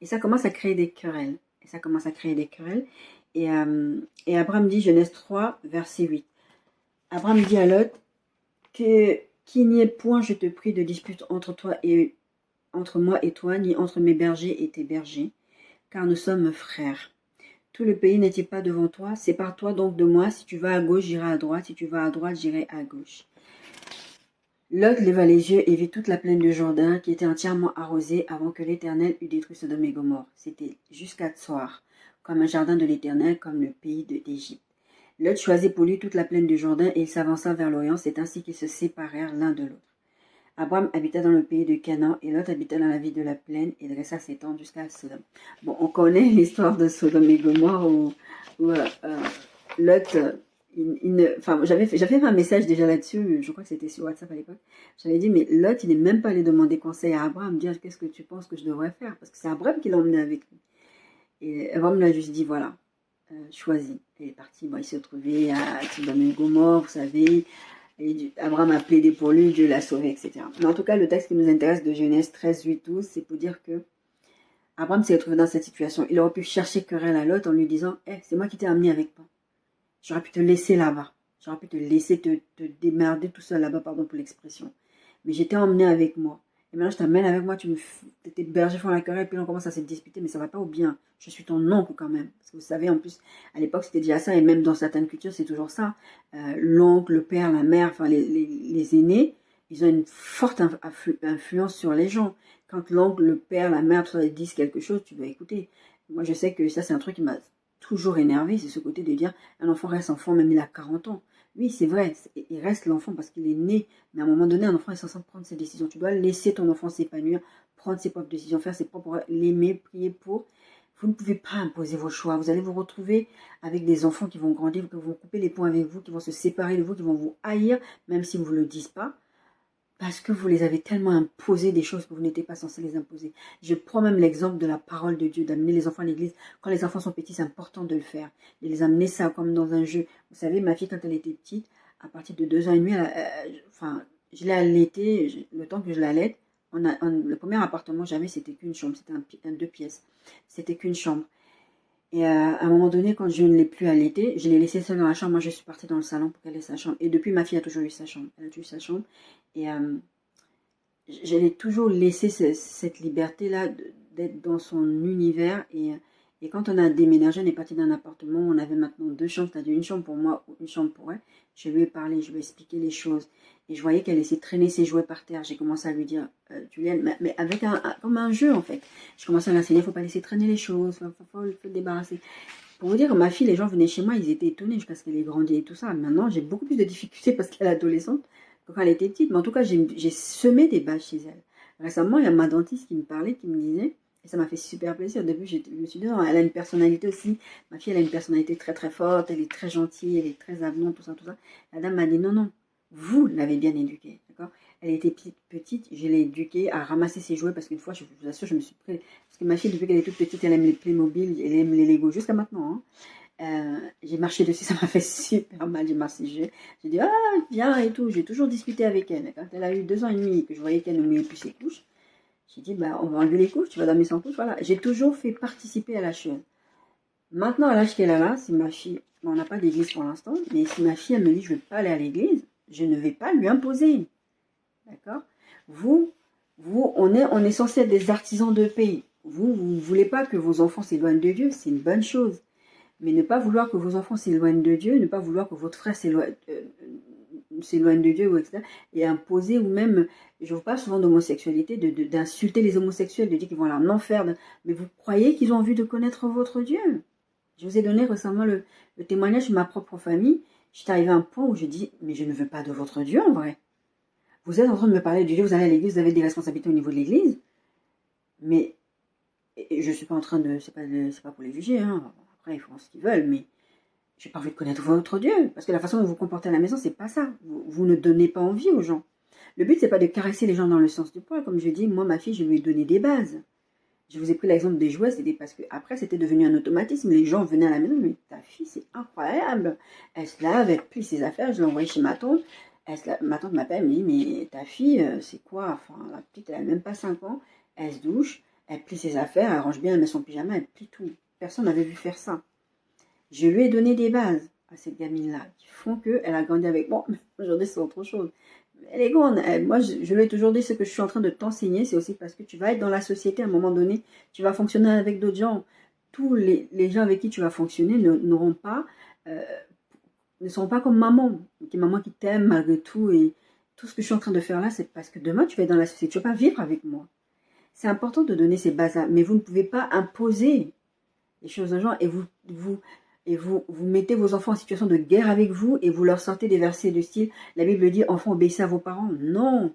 et ça commence à créer des querelles. Et Abraham dit, Genèse 3, verset 8. Abraham dit à Lot, qu'il n'y ait point, je te prie, de dispute entre moi et toi, ni entre mes bergers et tes bergers, car nous sommes frères. Tout le pays n'est-il pas devant toi? Sépare-toi donc de moi. Si tu vas à gauche, j'irai à droite. Si tu vas à droite, j'irai à gauche. Lot leva les yeux et vit toute la plaine du Jourdain qui était entièrement arrosée avant que l'Éternel eût détruit Sodome et Gomorrhe. C'était jusqu'à Tsoar, comme un jardin de l'Éternel, comme le pays d'Égypte. Lot choisit pour lui toute la plaine du Jourdain et il s'avança vers l'Orient. C'est ainsi qu'ils se séparèrent l'un de l'autre. Abraham habita dans le pays de Canaan et Lot habita dans la ville de la plaine et dressa ses tentes jusqu'à Sodome. Bon, on connaît l'histoire de Sodome et Gomorrhe où Lot, j'avais fait un message déjà là-dessus, je crois que c'était sur WhatsApp à l'époque. J'avais dit, mais Lot, il n'est même pas allé demander conseil à Abraham, dire qu'est-ce que tu penses que je devrais faire, parce que c'est Abraham qui l'a emmené avec lui. Et Abraham l'a juste dit, voilà, choisis. Et il est parti, bon, il s'est retrouvé à Sodome et Gomorrhe, vous savez. Et Abraham a plaidé pour lui, Dieu l'a sauvé, etc. Mais en tout cas, le texte qui nous intéresse de Genèse 13, 8, 12, c'est pour dire que Abraham s'est retrouvé dans cette situation. Il aurait pu chercher querelle à Lot en lui disant, c'est moi qui t'ai amené avec toi. J'aurais pu te laisser là-bas. J'aurais pu te laisser te démerder tout seul là-bas, pardon pour l'expression. Mais j'étais emmené avec moi. Et maintenant, je t'amène avec moi, tes bergers font la querelle, puis on commence à se disputer, mais ça va pas au bien. Je suis ton oncle quand même. Parce que vous savez, en plus, à l'époque, c'était déjà ça, et même dans certaines cultures, c'est toujours ça. L'oncle, le père, la mère, enfin, les aînés, ils ont une forte influence sur les gens. Quand l'oncle, le père, la mère, tout ça, ils disent quelque chose, tu dois écouter. Moi, je sais que ça, c'est un truc qui m'a toujours énervé, c'est ce côté de dire, un enfant reste enfant, même il a 40 ans. Oui, c'est vrai, il reste l'enfant parce qu'il est né, mais à un moment donné, un enfant est censé prendre ses décisions. Tu dois laisser ton enfant s'épanouir, prendre ses propres décisions, faire ses propres, l'aimer, prier pour. Vous ne pouvez pas imposer vos choix. Vous allez vous retrouver avec des enfants qui vont grandir, qui vont couper les ponts avec vous, qui vont se séparer de vous, qui vont vous haïr, même si vous ne le dites pas, parce que vous les avez tellement imposé des choses que vous n'étiez pas censé les imposer. Je prends même l'exemple de la parole de Dieu, d'amener les enfants à l'église. Quand les enfants sont petits, c'est important de le faire. De les amener ça comme dans un jeu. Vous savez, ma fille, quand elle était petite, à partir de 2 ans et demi, je l'ai allaitée, le temps que je l'allaite, le premier appartement que j'avais, c'était qu'une chambre, c'était un 2 pièces. C'était qu'une chambre. Et à un moment donné, quand je ne l'ai plus allaitée, je l'ai laissée seule dans la chambre. Moi, je suis partie dans le salon pour qu'elle ait sa chambre. Et depuis, ma fille a toujours eu sa chambre. Elle a toujours eu sa chambre. Et je l'ai toujours laissé cette liberté-là d'être dans son univers. Et quand on a déménagé, on est parti d'un appartement, on avait maintenant 2 chambres, c'est-à-dire une chambre pour moi, une chambre pour elle. Je lui ai parlé, je lui ai expliqué les choses. Et je voyais qu'elle laissait traîner ses jouets par terre. J'ai commencé à lui dire, Julienne, mais avec comme un jeu en fait. Je commençais à l'enseigner, il ne faut pas laisser traîner les choses, il faut le débarrasser. Pour vous dire, ma fille, les gens venaient chez moi, ils étaient étonnés jusqu'à ce qu'elle ait grandi et tout ça. Maintenant, j'ai beaucoup plus de difficultés parce qu'elle est adolescente que quand elle était petite. Mais en tout cas, j'ai semé des bases chez elle. Récemment, il y a ma dentiste qui me parlait, qui me disait, et ça m'a fait super plaisir. Au début, je me suis dit, non, elle a une personnalité aussi. Ma fille, elle a une personnalité très très forte, elle est très gentille, elle est très avenante, tout ça, tout ça. La dame m'a dit, non, non, vous l'avez bien éduquée, d'accord? Elle était petite, je l'ai éduquée à ramasser ses jouets parce qu'une fois, je vous assure, je me suis pris. Parce que ma fille, depuis qu'elle est toute petite, elle aime les Playmobil, elle aime les Lego, jusqu'à maintenant. J'ai marché dessus, ça m'a fait super mal, j'ai marché. J'ai dit, ah, viens et tout. J'ai toujours discuté avec elle. Quand elle a eu 2 ans et demi, que je voyais qu'elle ne met plus ses couches, j'ai dit, bah, on va enlever les couches, tu vas dormir sans couches. Voilà, j'ai toujours fait participer à la chose. Maintenant, à l'âge qu'elle a là, si ma fille, bon, on n'a pas d'église pour l'instant, mais si ma fille, elle me dit, je ne veux pas aller à l'église, je ne vais pas lui imposer. D'accord? Vous on est censé être des artisans de paix. Vous ne voulez pas que vos enfants s'éloignent de Dieu, c'est une bonne chose. Mais ne pas vouloir que vos enfants s'éloignent de Dieu, ne pas vouloir que votre frère s'éloigne de Dieu, etc. Et imposer, ou même, je vous parle souvent d'homosexualité, d'insulter les homosexuels, de dire qu'ils vont aller en enfer. Mais vous croyez qu'ils ont envie de connaître votre Dieu? Je vous ai donné récemment le témoignage de ma propre famille. J'étais arrivée à un point où je dis, mais je ne veux pas de votre Dieu en vrai. Vous êtes en train de me parler du Dieu, vous allez à l'église, vous avez des responsabilités au niveau de l'église. Mais je ne suis pas en train de... C'est pas pour les juger, hein. Après, ils font ce qu'ils veulent, mais je n'ai pas envie de connaître votre Dieu. Parce que la façon dont vous vous comportez à la maison, c'est pas ça. Vous ne donnez pas envie aux gens. Le but, c'est pas de caresser les gens dans le sens du poil. Comme je dis, moi, ma fille, je lui ai donné des bases. Je vous ai pris l'exemple des jouets, c'était parce que après c'était devenu un automatisme. Les gens venaient à la maison, mais ta fille, c'est incroyable. Elle se lave, elle plie ses affaires. Je l'ai envoyée chez ma tante. Ma tante m'appelle, elle me dit, mais ta fille, c'est quoi? Enfin, la petite, elle n'a même pas 5 ans. Elle se douche, elle plie ses affaires, elle range bien, elle met son pyjama, elle plie tout. Personne n'avait vu faire ça. Je lui ai donné des bases à cette gamine-là qui font qu'elle a grandi avec moi. Aujourd'hui, c'est autre chose. Elle est grande. Moi, je lui ai toujours dit, ce que je suis en train de t'enseigner, c'est aussi parce que tu vas être dans la société à un moment donné. Tu vas fonctionner avec d'autres gens. Tous les gens avec qui tu vas fonctionner n'auront pas, ne seront pas comme maman. Maman qui t'aime malgré tout. Et tout ce que je suis en train de faire là, c'est parce que demain, tu vas être dans la société. Tu ne vas pas vivre avec moi. C'est important de donner ces bases-là. Mais vous ne pouvez pas imposer les choses aux gens et vous mettez vos enfants en situation de guerre avec vous et vous leur sortez des versets de style, la Bible dit, enfants, obéissez à vos parents. Non.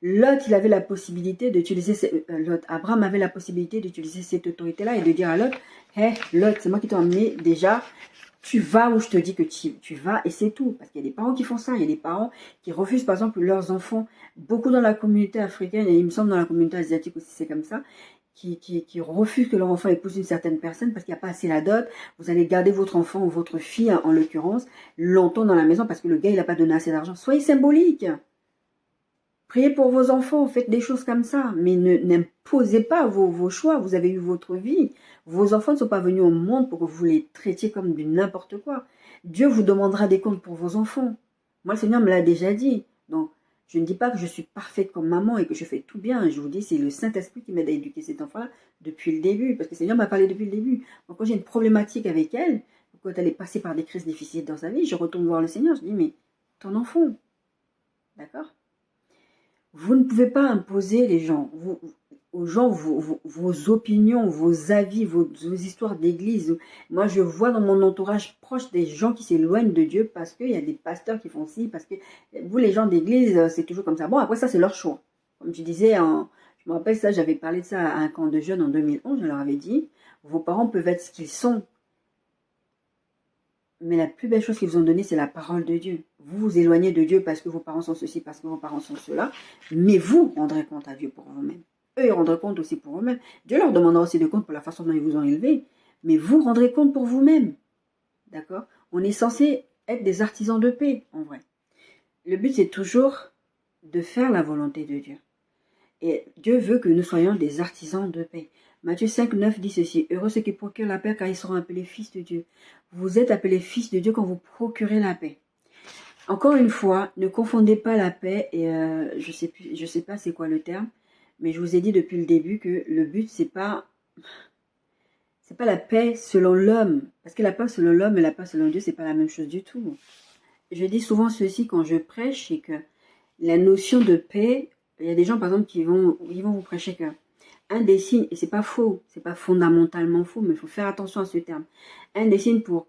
Lot, il avait la possibilité d'utiliser, Abraham avait la possibilité d'utiliser cette autorité-là et de dire à Lot, hé, Lot, c'est moi qui t'ai emmené, déjà, tu vas où je te dis que tu vas et c'est tout. Parce qu'il y a des parents qui font ça, il y a des parents qui refusent par exemple leurs enfants, beaucoup dans la communauté africaine, et il me semble dans la communauté asiatique aussi c'est comme ça, qui refusent que leur enfant épouse une certaine personne parce qu'il n'y a pas assez la dot. Vous allez garder votre enfant ou votre fille, en l'occurrence, longtemps dans la maison parce que le gars, il n'a pas donné assez d'argent. Soyez symbolique. Priez pour vos enfants, faites des choses comme ça. Mais n'imposez pas vos choix. Vous avez eu votre vie. Vos enfants ne sont pas venus au monde pour que vous les traitiez comme du n'importe quoi. Dieu vous demandera des comptes pour vos enfants. Moi, le Seigneur me l'a déjà dit. Donc, je ne dis pas que je suis parfaite comme maman et que je fais tout bien. Je vous dis, c'est le Saint-Esprit qui m'aide à éduquer cet enfant-là depuis le début. Parce que le Seigneur m'a parlé depuis le début. Donc, quand j'ai une problématique avec elle, quand elle est passée par des crises difficiles dans sa vie, je retourne voir le Seigneur. Je dis, mais ton enfant, d'accord? Vous ne pouvez pas imposer aux gens vos opinions, vos avis, vos histoires d'église. Moi, je vois dans mon entourage proche des gens qui s'éloignent de Dieu parce qu'il y a des pasteurs qui font ci, parce que vous, les gens d'église, c'est toujours comme ça. Bon, après ça, c'est leur choix. Comme je disais, je me rappelle ça, j'avais parlé de ça à un camp de jeunes en 2011, je leur avais dit, vos parents peuvent être ce qu'ils sont. Mais la plus belle chose qu'ils vous ont donnée, c'est la parole de Dieu. Vous vous éloignez de Dieu parce que vos parents sont ceci, parce que vos parents sont cela, mais vous rendrez compte à Dieu pour vous-même. Eux, ils rendront compte aussi pour eux-mêmes. Dieu leur demandera aussi de compte pour la façon dont ils vous ont élevé, mais vous rendrez compte pour vous-même. D'accord? On est censé être des artisans de paix, en vrai. Le but, c'est toujours de faire la volonté de Dieu. Et Dieu veut que nous soyons des artisans de paix. Matthieu 5, 9 dit ceci, « Heureux ceux qui procurent la paix, car ils seront appelés fils de Dieu. » Vous êtes appelés fils de Dieu quand vous procurez la paix. Encore une fois, ne confondez pas la paix et je sais pas c'est quoi le terme, mais je vous ai dit depuis le début que le but c'est pas la paix selon l'homme, parce que la paix selon l'homme et la paix selon Dieu c'est pas la même chose du tout. Je dis souvent ceci quand je prêche, c'est que la notion de paix, il y a des gens par exemple qui vont vous prêcher que un des signes, et c'est pas faux, c'est pas fondamentalement faux, mais il faut faire attention à ce terme. Un des signes pour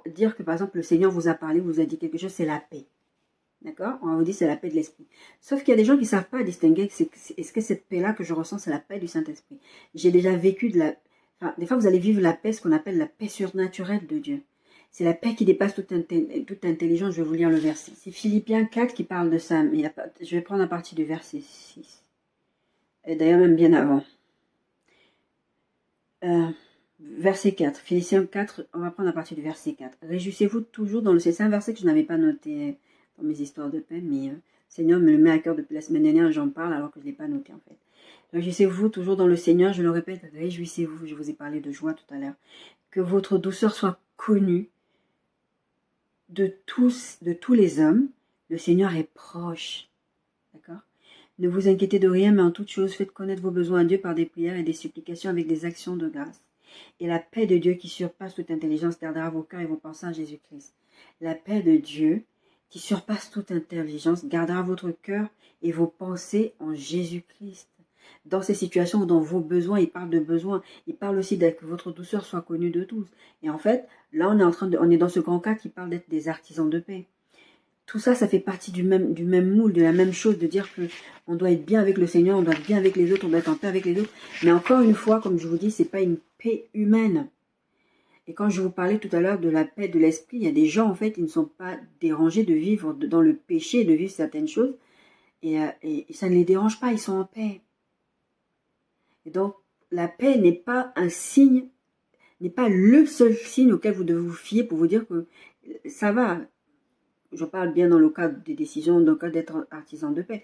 dire que par exemple le Seigneur vous a parlé, vous a dit quelque chose, c'est la paix. D'accord? On va vous dire c'est la paix de l'esprit. Sauf qu'il y a des gens qui ne savent pas distinguer est-ce que cette paix-là que je ressens, c'est la paix du Saint-Esprit. J'ai déjà vécu des fois vous allez vivre la paix, ce qu'on appelle la paix surnaturelle de Dieu. C'est la paix qui dépasse toute intelligence. Je vais vous lire le verset. C'est Philippiens 4 qui parle de ça. Mais je vais prendre la partie du verset 6. Et d'ailleurs même bien avant. Verset 4. Philippiens 4, on va prendre la partie du verset 4. Réjouissez-vous toujours dans le... C'est un verset que je n'avais pas noté dans mes histoires de paix, mais Seigneur me le met à cœur depuis la semaine dernière, j'en parle alors que je ne l'ai pas noté en fait. Réjouissez-vous toujours dans le Seigneur, je le répète, réjouissez-vous, je vous ai parlé de joie tout à l'heure. Que votre douceur soit connue de tous les hommes, le Seigneur est proche. D'accord? Ne vous inquiétez de rien, mais en toute chose, faites connaître vos besoins à Dieu par des prières et des supplications avec des actions de grâce. Et la paix de Dieu qui surpasse toute intelligence gardera vos cœurs et vos pensées en Jésus-Christ. La paix de Dieu qui surpasse toute intelligence gardera votre cœur et vos pensées en Jésus-Christ. Dans ces situations ou dans vos besoins, il parle de besoins. Il parle aussi que votre douceur soit connue de tous. Et en fait, là, on est dans ce grand cas qui parle d'être des artisans de paix. Tout ça, ça fait partie du même moule, de la même chose, de dire que on doit être bien avec le Seigneur, on doit être bien avec les autres, on doit être en paix avec les autres. Mais encore une fois, comme je vous dis, c'est pas une paix humaine. Et quand je vous parlais tout à l'heure de la paix de l'esprit, il y a des gens, en fait, ils ne sont pas dérangés de vivre dans le péché, de vivre certaines choses. Et ça ne les dérange pas, ils sont en paix. Et donc, la paix n'est pas un signe, n'est pas le seul signe auquel vous devez vous fier pour vous dire que ça va. Je parle bien dans le cadre des décisions, dans le cadre d'être artisan de paix.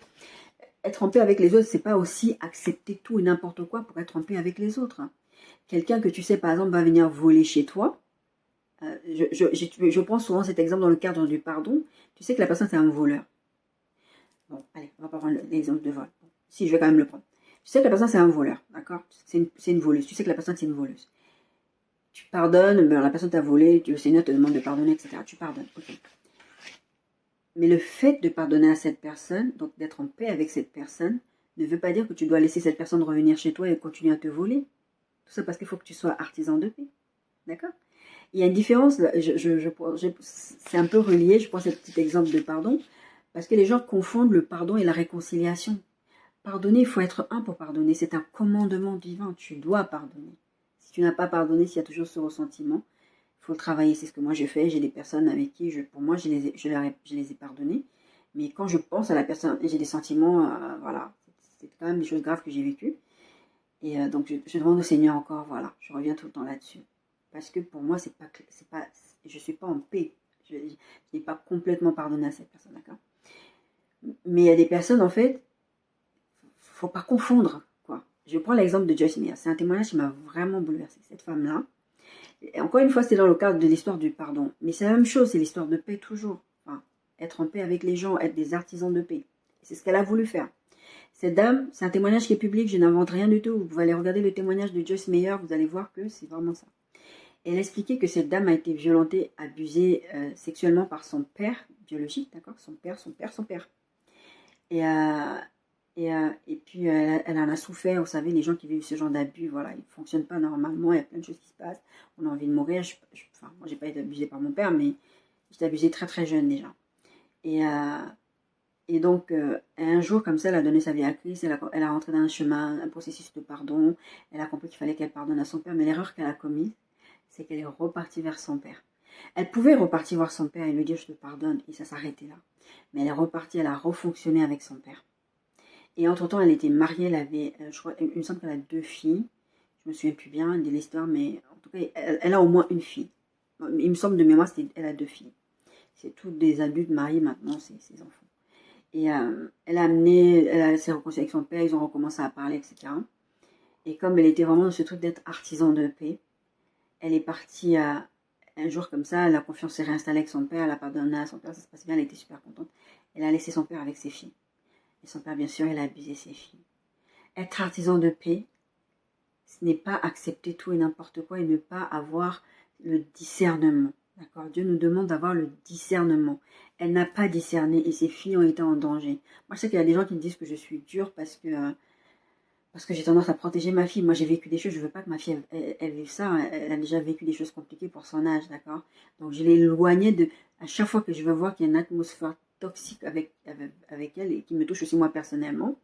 Être en paix avec les autres, c'est pas aussi accepter tout et n'importe quoi pour être en paix avec les autres. Quelqu'un que tu sais, par exemple, va venir voler chez toi. Je prends souvent cet exemple dans le cadre du pardon. Tu sais que la personne, c'est un voleur. Bon, allez, on va pas prendre l'exemple de vol. Bon, si, je vais quand même le prendre. Tu sais que la personne, c'est un voleur, d'accord? C'est une voleuse. Tu sais que la personne, c'est une voleuse. Tu pardonnes, ben, la personne t'a volé, le Seigneur te demande de pardonner, etc. Tu pardonnes, ok. Mais le fait de pardonner à cette personne, donc d'être en paix avec cette personne, ne veut pas dire que tu dois laisser cette personne revenir chez toi et continuer à te voler. Tout ça parce qu'il faut que tu sois artisan de paix. D'accord? Il y a une différence, c'est un peu relié, je prends ce petit exemple de pardon, parce que les gens confondent le pardon et la réconciliation. Pardonner, il faut être un pour pardonner, c'est un commandement divin, tu dois pardonner. Si tu n'as pas pardonné, s'il y a toujours ce ressentiment, il faut le travailler, c'est ce que moi j'ai fait, j'ai des personnes avec qui, pour moi, je les ai pardonnées, mais quand je pense à la personne, j'ai des sentiments, voilà, c'est quand même des choses graves que j'ai vécues, et donc je demande au Seigneur encore, voilà, je reviens tout le temps là-dessus. Parce que pour moi, je ne suis pas en paix. Je n'ai pas complètement pardonné à cette personne, d'accord? Mais il y a des personnes, en fait, il ne faut pas confondre, quoi. Je prends l'exemple de Joyce Meyer. C'est un témoignage qui m'a vraiment bouleversée. Cette femme-là, et encore une fois, c'est dans le cadre de l'histoire du pardon. Mais c'est la même chose, c'est l'histoire de paix toujours. Enfin, être en paix avec les gens, être des artisans de paix. C'est ce qu'elle a voulu faire. Cette dame, c'est un témoignage qui est public, je n'invente rien du tout. Vous pouvez aller regarder le témoignage de Joyce Meyer, vous allez voir que c'est vraiment ça. Elle expliquait que cette dame a été violentée, abusée sexuellement par son père biologique, d'accord? Son père. Et puis, elle en a souffert. Vous savez, les gens qui vivent ce genre d'abus, voilà, ils ne fonctionnent pas normalement. Il y a plein de choses qui se passent. On a envie de mourir. Enfin, moi, je n'ai pas été abusée par mon père, mais j'étais abusée très, très jeune déjà. Et donc, un jour, comme ça, elle a donné sa vie à Christ. Elle a rentré dans un chemin, un processus de pardon. Elle a compris qu'il fallait qu'elle pardonne à son père. Mais l'erreur qu'elle a commise, c'est qu'elle est repartie vers son père. Elle pouvait repartir voir son père et lui dire « je te pardonne » et ça s'arrêtait là. Mais elle est repartie, elle a refonctionné avec son père. Et entre-temps, elle était mariée, elle avait, je crois, il me semble qu'elle a 2 filles. Je me souviens plus bien de l'histoire, mais en tout cas, elle a au moins une fille. Il me semble de mémoire, elle a 2 filles. C'est tous des adultes mariés maintenant, ses enfants. Et elle s'est réconciliée avec son père, ils ont recommencé à parler, etc. Et comme elle était vraiment dans ce truc d'être artisan de paix, elle est partie un jour comme ça, la confiance s'est réinstallée avec son père, elle a pardonné à son père, ça se passait bien, elle était super contente. Elle a laissé son père avec ses filles. Et son père, bien sûr, il a abusé ses filles. Être artisan de paix, ce n'est pas accepter tout et n'importe quoi et ne pas avoir le discernement. D'accord? Dieu nous demande d'avoir le discernement. Elle n'a pas discerné et ses filles ont été en danger. Moi, je sais qu'il y a des gens qui me disent que je suis dure parce que j'ai tendance à protéger ma fille. Moi, j'ai vécu des choses, je ne veux pas que ma fille, elle vive ça. Elle a déjà vécu des choses compliquées pour son âge, d'accord? Donc, je l'ai éloignée de... À chaque fois que je veux voir qu'il y a une atmosphère toxique avec elle et qui me touche aussi moi personnellement,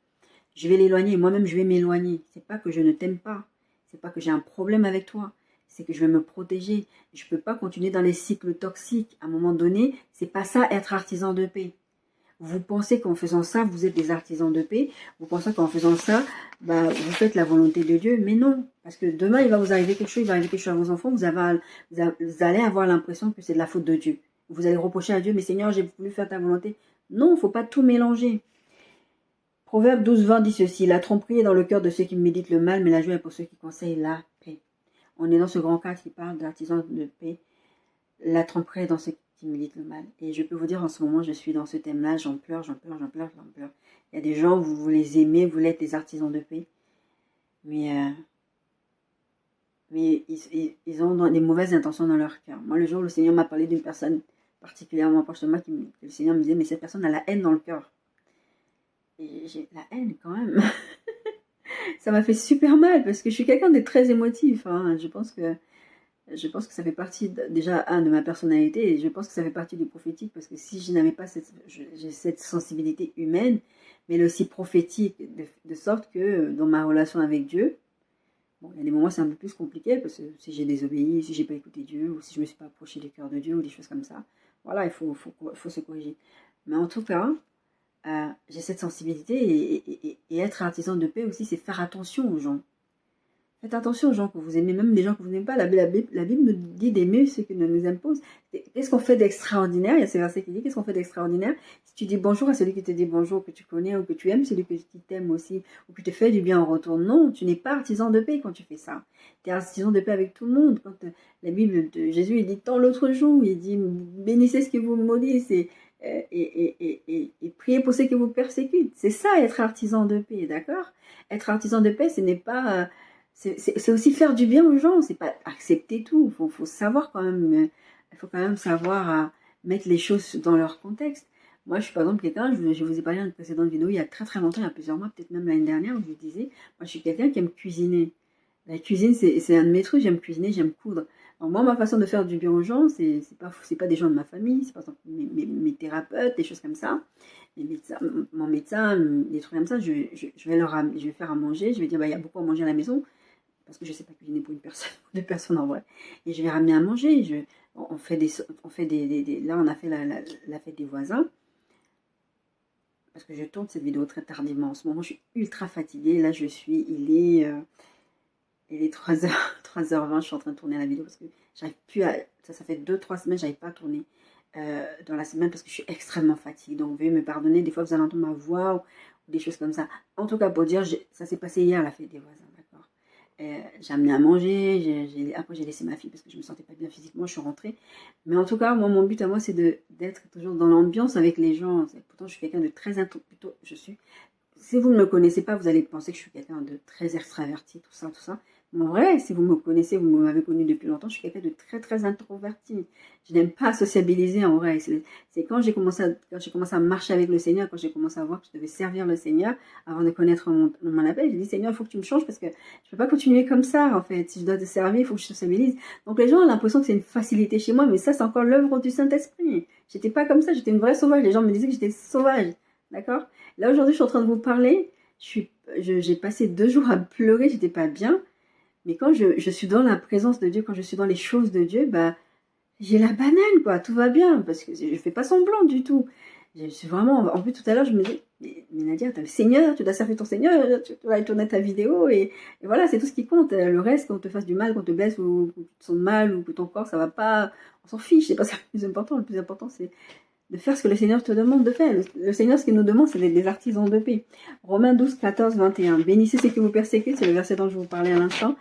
je vais l'éloigner. Moi-même, je vais m'éloigner. C'est pas que je ne t'aime pas. C'est pas que j'ai un problème avec toi. C'est que je vais me protéger. Je ne peux pas continuer dans les cycles toxiques. À un moment donné, c'est pas ça être artisan de paix. Vous pensez qu'en faisant ça, vous êtes des artisans de paix. Vous pensez qu'en faisant ça, vous faites la volonté de Dieu. Mais non, parce que demain, il va vous arriver quelque chose, il va arriver quelque chose à vos enfants. Vous allez avoir l'impression que c'est de la faute de Dieu. Vous allez reprocher à Dieu, mais Seigneur, j'ai voulu faire ta volonté. Non, il ne faut pas tout mélanger. Proverbe 12:20 dit ceci, la tromperie est dans le cœur de ceux qui méditent le mal, mais la joie est pour ceux qui conseillent la paix. On est dans ce grand cadre qui parle de l'artisan de paix. La tromperie est dans ceux qui militent le mal. Et je peux vous dire, en ce moment, je suis dans ce thème-là, j'en pleure, j'en pleure, j'en pleure, j'en pleure. Il y a des gens, vous les aimez, vous êtes les artisans de paix, mais ils ont des mauvaises intentions dans leur cœur. Moi, le jour où le Seigneur m'a parlé d'une personne particulièrement proche de moi, le Seigneur me disait, mais cette personne a la haine dans le cœur. Et j'ai la haine quand même. Ça m'a fait super mal parce que je suis quelqu'un de très émotif. Hein. Je pense que ça fait partie déjà de ma personnalité et je pense que ça fait partie du prophétique parce que si je n'avais pas j'ai cette sensibilité humaine, mais elle est aussi prophétique de sorte que dans ma relation avec Dieu, bon, il y a des moments c'est un peu plus compliqué parce que si j'ai désobéi, si j'ai pas écouté Dieu ou si je me suis pas approché du cœur de Dieu ou des choses comme ça, voilà, il faut se corriger. Mais en tout cas, j'ai cette sensibilité et être artisan de paix aussi, c'est faire attention aux gens. Faites attention aux gens que vous aimez, même les gens que vous n'aimez pas. La Bible nous dit d'aimer ceux qui ne nous aiment pas. Qu'est-ce qu'on fait d'extraordinaire? Il y a ce verset qui dit qu'est-ce qu'on fait d'extraordinaire? Si tu dis bonjour à celui qui te dit bonjour, que tu connais ou que tu aimes, celui qui t'aime aussi, ou qui te fait du bien en retour. Non, tu n'es pas artisan de paix quand tu fais ça. Tu es artisan de paix avec tout le monde. Quand la Bible de Jésus, il dit tant l'autre jour, il dit bénissez ce que vous maudissez et priez pour ceux qui vous persécutent. C'est ça être artisan de paix, d'accord? Être artisan de paix, ce n'est pas... c'est aussi faire du bien aux gens, c'est pas accepter tout. Faut savoir quand même, il faut quand même savoir mettre les choses dans leur contexte. Moi, je suis par exemple quelqu'un, je vous ai parlé dans une précédente vidéo, il y a très très longtemps, il y a plusieurs mois, peut-être même l'année dernière, où je vous disais, moi je suis quelqu'un qui aime cuisiner. La cuisine, c'est un de mes trucs, j'aime cuisiner, j'aime coudre. Alors moi, ma façon de faire du bien aux gens, c'est pas des gens de ma famille, c'est par exemple mes thérapeutes, des choses comme ça. Mon médecin, des trucs comme ça, je vais faire à manger, je vais dire, bah, il y a beaucoup à manger à la maison, parce que je ne sais pas cuisiner pour une personne, deux personnes en vrai. Et je vais ramener à manger. On fait là, on a fait la fête des voisins. Parce que je tourne cette vidéo très tardivement. En ce moment, je suis ultra fatiguée. Là, il est 3h, 3h20. Je suis en train de tourner la vidéo parce que j'arrive plus à... Ça fait 2-3 semaines, j'arrive pas à tourner dans la semaine parce que je suis extrêmement fatiguée. Donc, veuillez me pardonner. Des fois, vous allez entendre ma voix ou des choses comme ça. En tout cas, pour dire, ça s'est passé hier, la fête des voisins. J'ai amené à manger, après j'ai laissé ma fille parce que je me sentais pas bien physiquement, je suis rentrée. Mais en tout cas, moi, mon but à moi, c'est d'être toujours dans l'ambiance avec les gens. Pourtant, je suis quelqu'un de très plutôt, si vous ne me connaissez pas, vous allez penser que je suis quelqu'un de très extraverti, tout ça, tout ça. Mais en vrai, si vous me connaissez, vous m'avez connu depuis longtemps, je suis quelqu'un de très, très introverti. Je n'aime pas sociabiliser en vrai. C'est quand j'ai commencé à marcher avec le Seigneur, quand j'ai commencé à voir que je devais servir le Seigneur, avant de connaître mon appel, j'ai dit, Seigneur, il faut que tu me changes parce que je peux pas continuer comme ça, en fait. Si je dois te servir, il faut que je sociabilise. Donc les gens ont l'impression que c'est une facilité chez moi, mais ça, c'est encore l'œuvre du Saint-Esprit. J'étais pas comme ça, j'étais une vraie sauvage. Les gens me disaient que j'étais sauvage. D'accord? Là, aujourd'hui, je suis en train de vous parler. J'ai passé 2 jours à pleurer, j'étais pas bien. Mais quand je suis dans la présence de Dieu, quand je suis dans les choses de Dieu, bah, j'ai la banane, quoi. Tout va bien, parce que je fais pas semblant du tout. Je suis vraiment... En plus, tout à l'heure, je me dis, mais Nadia, t'as le Seigneur, tu dois servir ton Seigneur, tu dois aller tourner ta vidéo, et voilà, c'est tout ce qui compte. Le reste, qu'on te fasse du mal, qu'on te blesse, ou que tu te sens mal, ou que ton corps, ça va pas... On s'en fiche, c'est pas ça le plus important. Le plus important, c'est de faire ce que le Seigneur te demande de faire. Le Seigneur, ce qu'il nous demande, c'est d'être des artisans de paix. Romains 12, 14, 21. Bénissez ceux qui vous persécutent, c'est le verset dont je vous parlais à l'instant.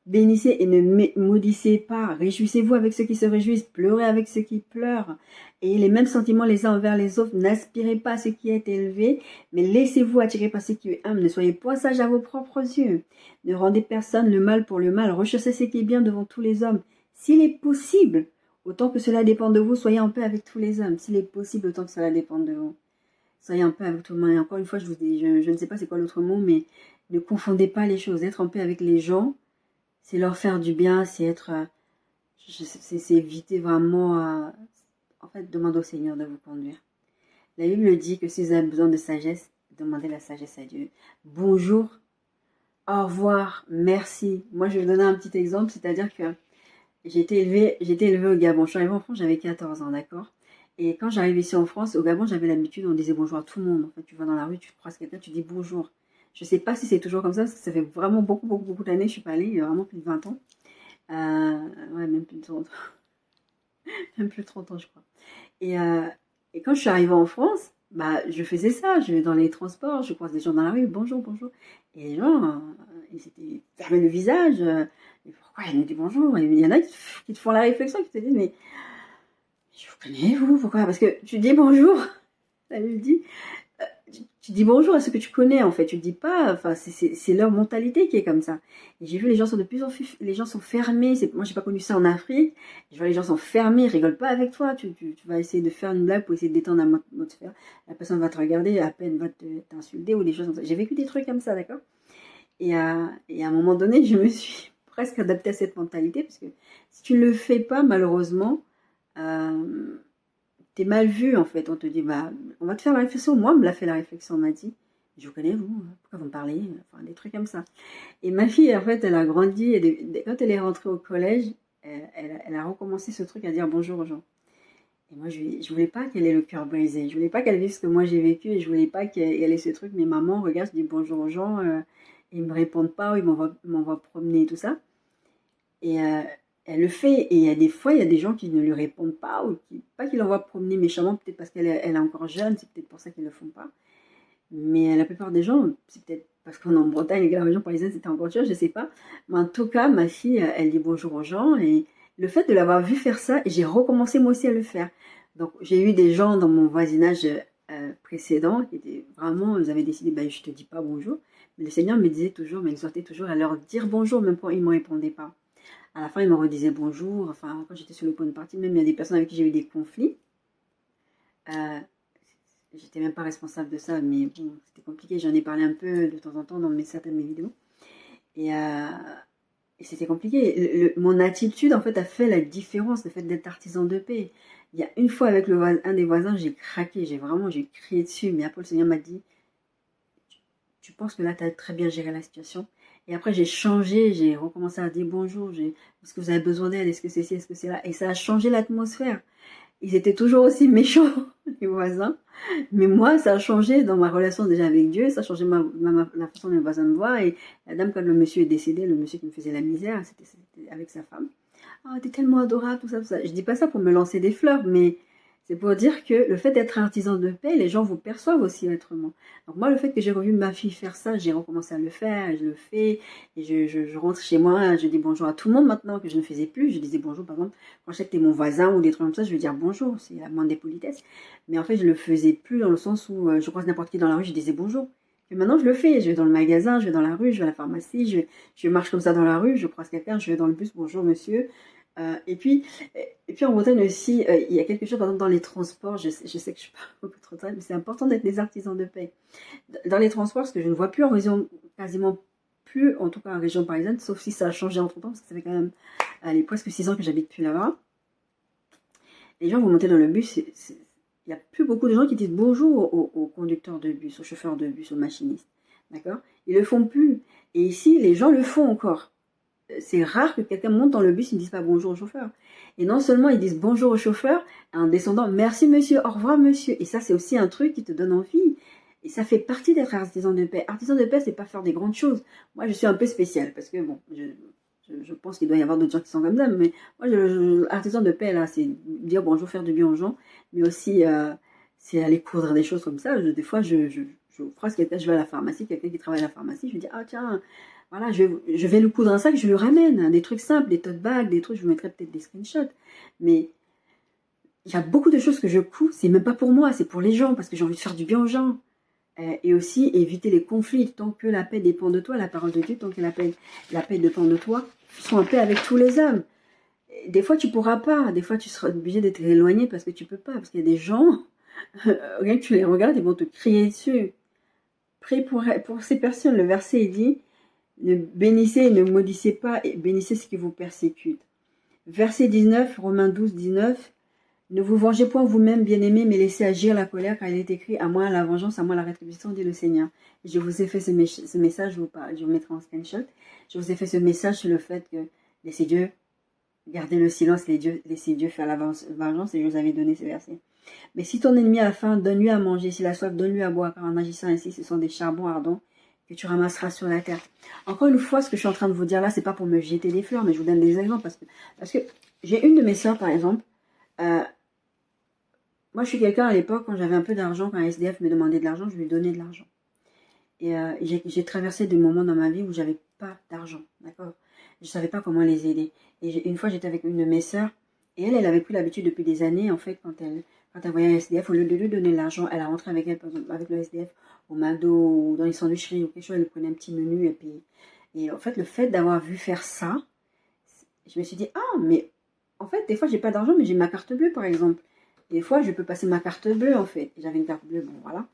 Bénissez et ne maudissez pas. Réjouissez-vous avec ceux qui se réjouissent. Pleurez avec ceux qui pleurent. Ayez les mêmes sentiments les uns envers les autres. N'aspirez pas à ce qui est élevé, mais laissez-vous attirer par ce qui est humble. Ne soyez point sages à vos propres yeux. Ne rendez personne le mal pour le mal. Recherchez ce qui est bien devant tous les hommes. S'il est possible, autant que cela dépend de vous, soyez en paix avec tous les hommes. S'il est possible, autant que cela dépend de vous. Soyez en paix avec tout le monde. Et encore une fois, je vous dis, je ne sais pas c'est quoi l'autre mot, mais ne confondez pas les choses. Être en paix avec les gens, c'est leur faire du bien, c'est être... c'est éviter vraiment... en fait, demandez au Seigneur de vous conduire. La Bible dit que si vous avez besoin de sagesse, demandez la sagesse à Dieu. Bonjour, au revoir, merci. Moi, je vais vous donner un petit exemple, c'est-à-dire que j'ai été élevée au Gabon. Je suis arrivée en France, j'avais 14 ans, d'accord? Et quand j'arrive ici en France, au Gabon, j'avais l'habitude, on disait bonjour à tout le monde. En fait, tu vas dans la rue, tu croises quelqu'un, tu dis bonjour. Je ne sais pas si c'est toujours comme ça, parce que ça fait vraiment beaucoup d'années que je suis pas allée, il y a vraiment plus de 20 ans. Ouais, même plus de 30 ans. Même plus de 30 ans, je crois. Et quand je suis arrivée en France, bah, je faisais ça. Je vais dans les transports, je croise des gens dans la rue, bonjour, bonjour. Et les gens, ils s'étaient fermés le visage. Mais pourquoi ils me disent bonjour? Et il y en a qui te font la réflexion, qui te disent, mais Je vous connais, vous, pourquoi? Parce que tu dis bonjour, elle lui dit, tu dis bonjour à ceux que tu connais, en fait. Tu dis pas, enfin, c'est leur mentalité qui est comme ça. Et j'ai vu les gens sont de plus en plus, les gens sont fermés. Moi, j'ai pas connu ça en Afrique. Je vois les gens sont fermés, ils rigolent pas avec toi. Tu vas essayer de faire une blague pour essayer de détendre l'atmosphère. La personne va te regarder, à peine va t'insulter ou des choses comme ça. J'ai vécu des trucs comme ça, d'accord? Et à un moment donné, je me suis presque adaptée à cette mentalité parce que si tu ne le fais pas, malheureusement, t'es mal vu en fait. On te dit, bah, on va te faire la réflexion. Moi, on me l'a fait la réflexion, on m'a dit, je vous connais, vous, pourquoi vous me parlez? Enfin, des trucs comme ça. Et ma fille, en fait, elle a grandi et quand elle est rentrée au collège, elle a recommencé ce truc à dire bonjour aux gens. Et moi, je voulais pas qu'elle ait le cœur brisé. Je voulais pas qu'elle vive ce que moi j'ai vécu et je voulais pas qu'elle ait ce truc. Mais maman, regarde, je dis bonjour aux gens, ils me répondent pas ou ils m'envoient promener et tout ça. Et elle le fait. Et il y a des fois, il y a des gens qui ne lui répondent pas ou pas qu'ils l'envoient promener méchamment, peut-être parce qu'elle est encore jeune, c'est peut-être pour ça qu'ils le font pas. Mais la plupart des gens, c'est peut-être parce qu'on est en Bretagne et que la région parisienne c'était encore dur, je sais pas. Mais en tout cas, ma fille, elle dit bonjour aux gens et le fait de l'avoir vu faire ça, j'ai recommencé moi aussi à le faire. Donc j'ai eu des gens dans mon voisinage précédent qui étaient vraiment, ils avaient décidé, ben, je te dis pas bonjour. Mais le Seigneur me disait toujours, mais il sortait toujours à leur dire bonjour, même quand ils ne me répondaient pas. À la fin, ils me redisaient bonjour. Enfin, quand j'étais sur le point de partir, même il y a des personnes avec qui j'ai eu des conflits. Euh, J'étais même pas responsable de ça, mais bon, c'était compliqué. J'en ai parlé un peu de temps en temps dans certaines de mes vidéos. Et, euh, et c'était compliqué. Mon attitude, en fait, a fait la différence, le fait d'être artisan de paix. Il y a une fois avec un des voisins, j'ai craqué, j'ai crié dessus. Mais après, le Seigneur m'a dit, tu penses que là, tu as très bien géré la situation. Et après, j'ai changé, j'ai recommencé à dire bonjour, est-ce que vous avez besoin d'aide, est-ce que c'est ci, est-ce que c'est là. Et ça a changé l'atmosphère. Ils étaient toujours aussi méchants, les voisins. Mais moi, ça a changé dans ma relation déjà avec Dieu, ça a changé la façon dont mes voisins me voient. Et la dame, quand le monsieur est décédé, le monsieur qui me faisait la misère, c'était avec sa femme. Ah, t'es tellement adorable, tout ça, tout ça. Je dis pas ça pour me lancer des fleurs, mais c'est pour dire que le fait d'être artisan de paix, les gens vous perçoivent aussi autrement. Donc moi, le fait que j'ai revu ma fille faire ça, j'ai recommencé à le faire, et je le fais, et je rentre chez moi, je dis bonjour à tout le monde maintenant, que je ne faisais plus. Je disais bonjour, par exemple, quand je sais que t'es mon voisin ou des trucs comme ça, je vais dire bonjour, c'est la moindre des politesses. Mais en fait, je le faisais plus dans le sens où je croise n'importe qui dans la rue, je disais bonjour. Et maintenant, je le fais. Je vais dans le magasin, je vais dans la rue, je vais à la pharmacie, je marche comme ça dans la rue, je croise quelqu'un, je vais dans le bus, bonjour monsieur. Euh, et puis, et puis en Bretagne aussi, il y a quelque chose, par exemple, dans les transports, je sais que je parle beaucoup trop de ça, mais c'est important d'être des artisans de paix. Dans les transports, ce que je ne vois plus en région, quasiment plus, en tout cas en région parisienne, sauf si ça a changé entre temps, parce que ça fait quand même presque 6 ans que j'habite plus là-bas. Les gens vont monter dans le bus, il n'y a plus beaucoup de gens qui disent bonjour aux conducteurs de bus, aux chauffeurs de bus, aux machinistes. D'accord? Ils le font plus. Et ici, les gens le font encore. C'est rare que quelqu'un monte dans le bus et ne dise pas bonjour au chauffeur. Et non seulement ils disent bonjour au chauffeur, en descendant, merci monsieur, au revoir monsieur. Et ça, c'est aussi un truc qui te donne envie. Et ça fait partie d'être artisan de paix. Artisan de paix, c'est pas faire des grandes choses. Moi, je suis un peu spéciale parce que, bon, je pense qu'il doit y avoir d'autres gens qui sont comme ça, mais moi, artisan de paix, là, c'est dire bonjour, faire du bien aux gens, mais aussi, c'est aller coudre des choses comme ça. Des fois, je croise quelqu'un, je vais à la pharmacie, quelqu'un qui travaille à la pharmacie, je lui dis, ah tiens, voilà, je vais lui coudre un sac, je lui ramène des trucs simples, des tote bags, des trucs, je vous mettrai peut-être des screenshots. Mais il y a beaucoup de choses que je couds, c'est même pas pour moi, c'est pour les gens, parce que j'ai envie de faire du bien aux gens. Et aussi éviter les conflits, tant que la paix dépend de toi, la parole de Dieu, tant que la paix dépend de toi, sois en paix avec tous les hommes. Des fois tu pourras pas, des fois tu seras obligé d'être éloigné parce que tu peux pas, parce qu'il y a des gens, rien que tu les regardes, ils vont te crier dessus. Prie pour ces personnes, le verset dit, ne bénissez et ne maudissez pas, et bénissez ce qui vous persécute. Verset 19, Romains 12, 19. Ne vous vengez point vous-même, bien-aimés, mais laissez agir la colère, car il est écrit, à moi la vengeance, à moi la rétribution, dit le Seigneur. Et je vous ai fait ce message, je vous mettrai en screenshot. Je vous ai fait ce message sur le fait que laissez Dieu garder le silence, laissez Dieu faire la vengeance, et je vous avais donné ce verset. Mais si ton ennemi a faim, donne-lui à manger, s'il a soif, donne-lui à boire, car en agissant ainsi, ce sont des charbons ardents que tu ramasseras sur la terre. Encore une fois, ce que je suis en train de vous dire là, c'est pas pour me jeter des fleurs, mais je vous donne des exemples, parce que j'ai une de mes sœurs, par exemple, moi, je suis quelqu'un à l'époque, quand j'avais un peu d'argent, quand un SDF me demandait de l'argent, je lui donnais de l'argent. Et j'ai traversé des moments dans ma vie où j'avais pas d'argent, d'accord? Je savais pas comment les aider. Et une fois, j'étais avec une de mes sœurs, Et elle avait pris l'habitude depuis des années, en fait, quand elle voyait un SDF, au lieu de lui donner l'argent, elle a rentré avec elle, par exemple, avec le SDF, au McDo, ou dans les sandwicheries, ou quelque chose, elle lui prenait un petit menu, et puis... Et en fait, le fait d'avoir vu faire ça, je me suis dit, ah, mais en fait, des fois, j'ai pas d'argent, mais j'ai ma carte bleue, par exemple. Des fois, je peux passer ma carte bleue, en fait. J'avais une carte bleue, bon, voilà.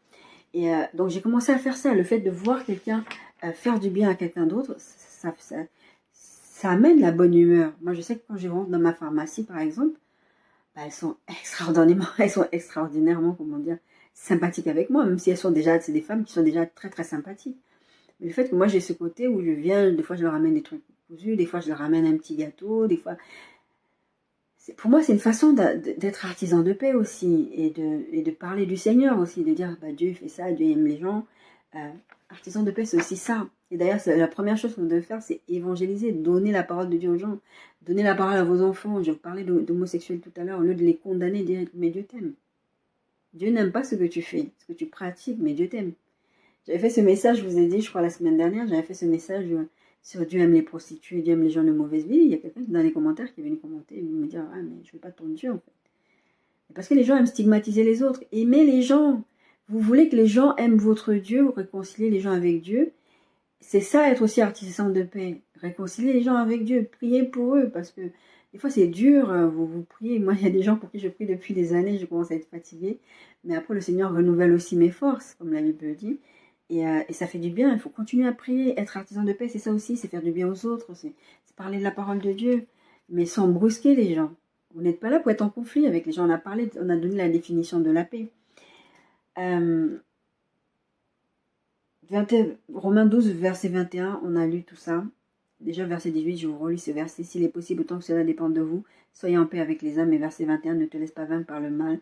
Et donc, j'ai commencé à faire ça. Le fait de voir quelqu'un faire du bien à quelqu'un d'autre, ça amène la bonne humeur. Moi, je sais que quand je rentre dans ma pharmacie, par exemple, bah, elles sont extraordinairement, comment dire, sympathiques avec moi, même si elles sont déjà, c'est des femmes qui sont déjà très, très sympathiques. Mais le fait que moi, j'ai ce côté où je viens, des fois, je leur ramène des trucs cousus, des fois, je leur ramène un petit gâteau, des fois, pour moi, c'est une façon d'être artisan de paix aussi et de parler du Seigneur aussi, de dire bah, Dieu fait ça, Dieu aime les gens. Artisan de paix, c'est aussi ça. Et d'ailleurs, la première chose qu'on doit faire, c'est évangéliser, donner la parole de Dieu aux gens, donner la parole à vos enfants. Je vous parlais d'homosexuels tout à l'heure, au lieu de les condamner, dire mais Dieu t'aime. Dieu n'aime pas ce que tu fais, ce que tu pratiques, mais Dieu t'aime. J'avais fait ce message, je vous ai dit, je crois la semaine dernière, j'avais fait ce message sur Dieu aime les prostituées, Dieu aime les gens de mauvaise vie. Il y a quelqu'un dans les commentaires qui est venu commenter et me dire ah, mais je ne veux pas ton Dieu en fait. Parce que les gens aiment stigmatiser les autres. Aimez les gens. Vous voulez que les gens aiment votre Dieu, réconcilier les gens avec Dieu. C'est ça être aussi artisan de paix. Réconcilier les gens avec Dieu. Priez pour eux parce que des fois c'est dur. Vous priez. Moi, il y a des gens pour qui je prie depuis des années. Je commence à être fatiguée. Mais après, le Seigneur renouvelle aussi mes forces, comme la Bible dit. Et ça fait du bien. Il faut continuer à prier. Être artisan de paix, c'est ça aussi. C'est faire du bien aux autres. C'est parler de la parole de Dieu. Mais sans brusquer les gens. Vous n'êtes pas là pour être en conflit avec les gens. On a donné la définition de la paix. Romains 12, verset 21, on a lu tout ça. Déjà, verset 18, je vous relis ce verset. S'il est possible, autant que cela dépend de vous, soyez en paix avec les hommes. Et verset 21, ne te laisse pas vaincre par le mal,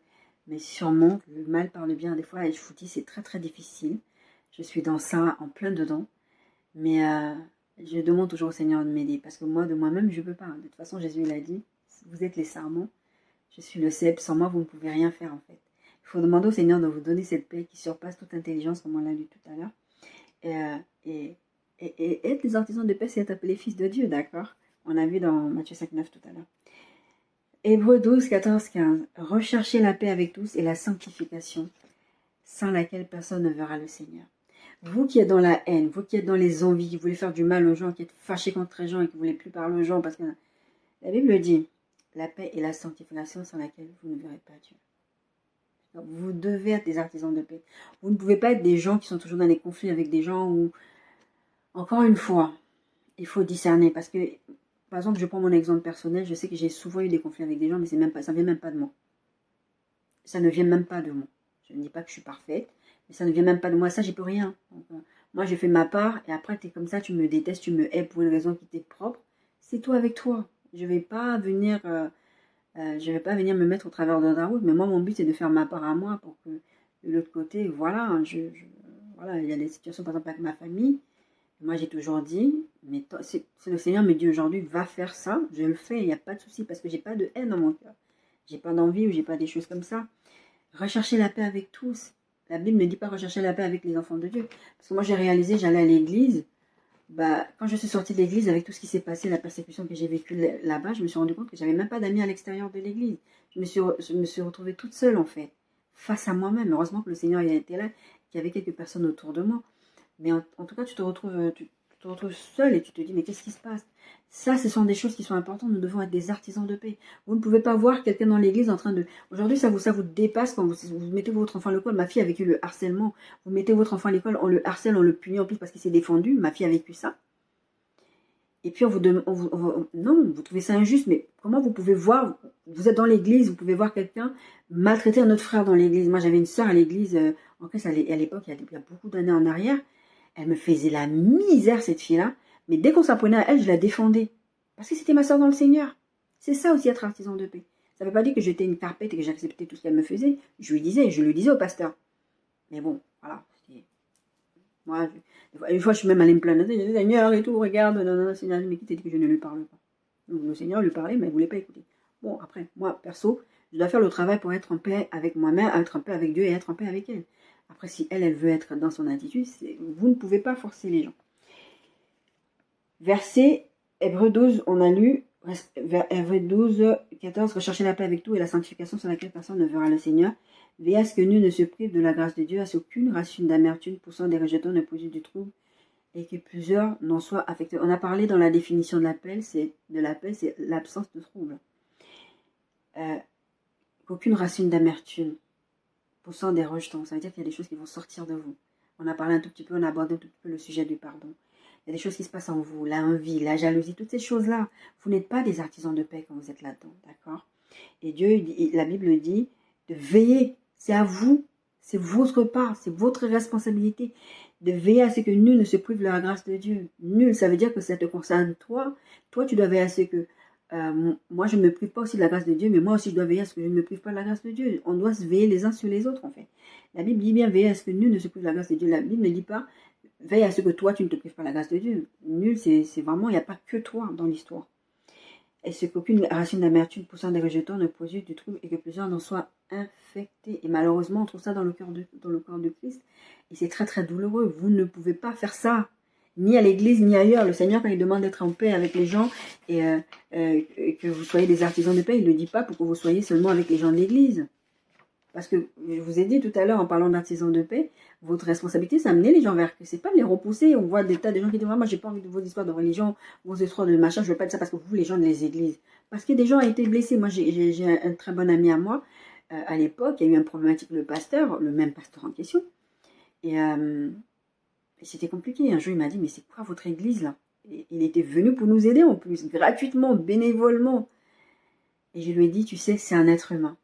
mais surmonte le mal par le bien. Des fois, je vous dis, c'est très très difficile. Je suis dans ça, en plein dedans. Mais je demande toujours au Seigneur de m'aider. Parce que moi, de moi-même, je ne peux pas. De toute façon, Jésus l'a dit. Vous êtes les sarments. Je suis le cep. Sans moi, vous ne pouvez rien faire, en fait. Il faut demander au Seigneur de vous donner cette paix qui surpasse toute intelligence, comme on l'a lu tout à l'heure. Et être les artisans de paix, c'est être appelé fils de Dieu, d'accord? On a vu dans Matthieu 5, 9 tout à l'heure. Hébreux 12, 14, 15. Recherchez la paix avec tous et la sanctification, sans laquelle personne ne verra le Seigneur. Vous qui êtes dans la haine, vous qui êtes dans les envies, qui voulez faire du mal aux gens, qui êtes fâchés contre les gens et qui ne voulez plus parler aux gens, parce que la Bible dit, la paix et la sanctification sans laquelle vous ne verrez pas Dieu. Donc, vous devez être des artisans de paix. Vous ne pouvez pas être des gens qui sont toujours dans des conflits avec des gens où, encore une fois, il faut discerner. Parce que, par exemple, je prends mon exemple personnel, je sais que j'ai souvent eu des conflits avec des gens, mais ça ne vient même pas de moi. Ça ne vient même pas de moi. Je ne dis pas que je suis parfaite, mais ça ne vient même pas de moi. Ça, j'y peux rien. Donc, moi, j'ai fait ma part, et après, tu es comme ça, tu me détestes, tu me hais pour une raison qui t'est propre. C'est toi avec toi. Je ne vais pas venir... je ne vais pas venir me mettre au travers de la route, mais moi, mon but, c'est de faire ma part à moi pour que de l'autre côté, voilà, voilà, il y a des situations, par exemple, avec ma famille. Moi, j'ai toujours dit, mais c'est le Seigneur me dit aujourd'hui, va faire ça, je le fais, il n'y a pas de souci, parce que j'ai pas de haine dans mon cœur. J'ai pas d'envie ou j'ai pas des choses comme ça. Rechercher la paix avec tous. La Bible ne dit pas rechercher la paix avec les enfants de Dieu. Parce que moi, j'ai réalisé, j'allais à l'église, bah, quand je suis sortie de l'église, avec tout ce qui s'est passé, la persécution que j'ai vécue là-bas, je me suis rendu compte que j'avais même pas d'amis à l'extérieur de l'église. Je me suis retrouvée toute seule, en fait, face à moi-même. Heureusement que le Seigneur était là, qu'il y avait quelques personnes autour de moi. Mais en tout cas, tu te retrouves seule et tu te dis, mais qu'est-ce qui se passe? Ça, ce sont des choses qui sont importantes. Nous devons être des artisans de paix. Vous ne pouvez pas voir quelqu'un dans l'église en train de... Aujourd'hui, ça vous dépasse quand vous mettez votre enfant à l'école. Ma fille a vécu le harcèlement. Vous mettez votre enfant à l'école, on le harcèle, on le punit en plus parce qu'il s'est défendu. Ma fille a vécu ça. Et puis, non, vous trouvez ça injuste, mais comment vous pouvez voir... Vous êtes dans l'église, vous pouvez voir quelqu'un maltraiter un autre frère dans l'église. Moi, j'avais une sœur à l'église, en plus, à l'époque, il y a beaucoup d'années en arrière. Elle me faisait la misère, cette fille-là. Mais dès qu'on s'apprenait à elle, je la défendais. Parce que c'était ma soeur dans le Seigneur. C'est ça aussi être artisan de paix. Ça ne veut pas dire que j'étais une carpette et que j'acceptais tout ce qu'elle me faisait. Je lui disais au pasteur. Mais bon, voilà. Moi, une fois, je suis même allée me plaindre. Je dis, Seigneur et tout, regarde, non, Seigneur, mais qui t'a dit que je ne lui parle pas? Donc le Seigneur lui parlait, mais il ne voulait pas écouter. Bon, après, moi, perso, je dois faire le travail pour être en paix avec moi-même, être en paix avec Dieu et être en paix avec elle. Après, si elle veut être dans son attitude, vous ne pouvez pas forcer les gens. Verset Hébreux 12, on a lu, Verset 12, 14, recherchez la paix avec tout et la sanctification sans laquelle personne ne verra le Seigneur. Veillez à ce que nul ne se prive de la grâce de Dieu, à ce qu'aucune racine d'amertume poussant des rejetons ne produise du trouble et que plusieurs n'en soient affectés. On a parlé dans la définition de la paix, c'est l'absence de trouble. Qu'aucune racine d'amertume poussant des rejetons, ça veut dire qu'il y a des choses qui vont sortir de vous. On a parlé un tout petit peu, on a abordé un tout petit peu le sujet du pardon. Il y a des choses qui se passent en vous, l'envie, la jalousie, toutes ces choses-là. Vous n'êtes pas des artisans de paix quand vous êtes là-dedans, d'accord? Et Dieu, la Bible dit de veiller, c'est à vous, c'est votre part, c'est votre responsabilité de veiller à ce que nul ne se prive de la grâce de Dieu. Nul, ça veut dire que ça te concerne toi. Toi, tu dois veiller à ce que moi, je ne me prive pas aussi de la grâce de Dieu, mais moi aussi, je dois veiller à ce que je ne me prive pas de la grâce de Dieu. On doit se veiller les uns sur les autres, en fait. La Bible dit bien veiller à ce que nul ne se prive de la grâce de Dieu. La Bible ne dit pas veille à ce que toi, tu ne te prives pas de la grâce de Dieu. Nul, c'est vraiment, il n'y a pas que toi dans l'histoire. Et ce qu'aucune racine d'amertume poussant des rejetons ne produise du trouble et que plusieurs n'en soient infectés. Et malheureusement, on trouve ça dans le corps de Christ. Et c'est très, très douloureux. Vous ne pouvez pas faire ça. Ni à l'église, ni ailleurs. Le Seigneur, quand il demande d'être en paix avec les gens et que vous soyez des artisans de paix, il ne le dit pas pour que vous soyez seulement avec les gens de l'église. Parce que je vous ai dit tout à l'heure en parlant d'artisans de paix, votre responsabilité, c'est d'amener les gens vers que c'est pas de les repousser. On voit des tas de gens qui disent moi j'ai pas envie de vos histoires de religion, vos histoires de machin, je veux pas de ça parce que vous les gens des églises. Parce que des gens ont été blessés. Moi j'ai un très bon ami à moi à l'époque, il y a eu un problématique le pasteur, le même pasteur en question. Et c'était compliqué. Un jour il m'a dit mais c'est quoi votre église là? Et il était venu pour nous aider en plus, gratuitement, bénévolement. Et je lui ai dit tu sais c'est un être humain.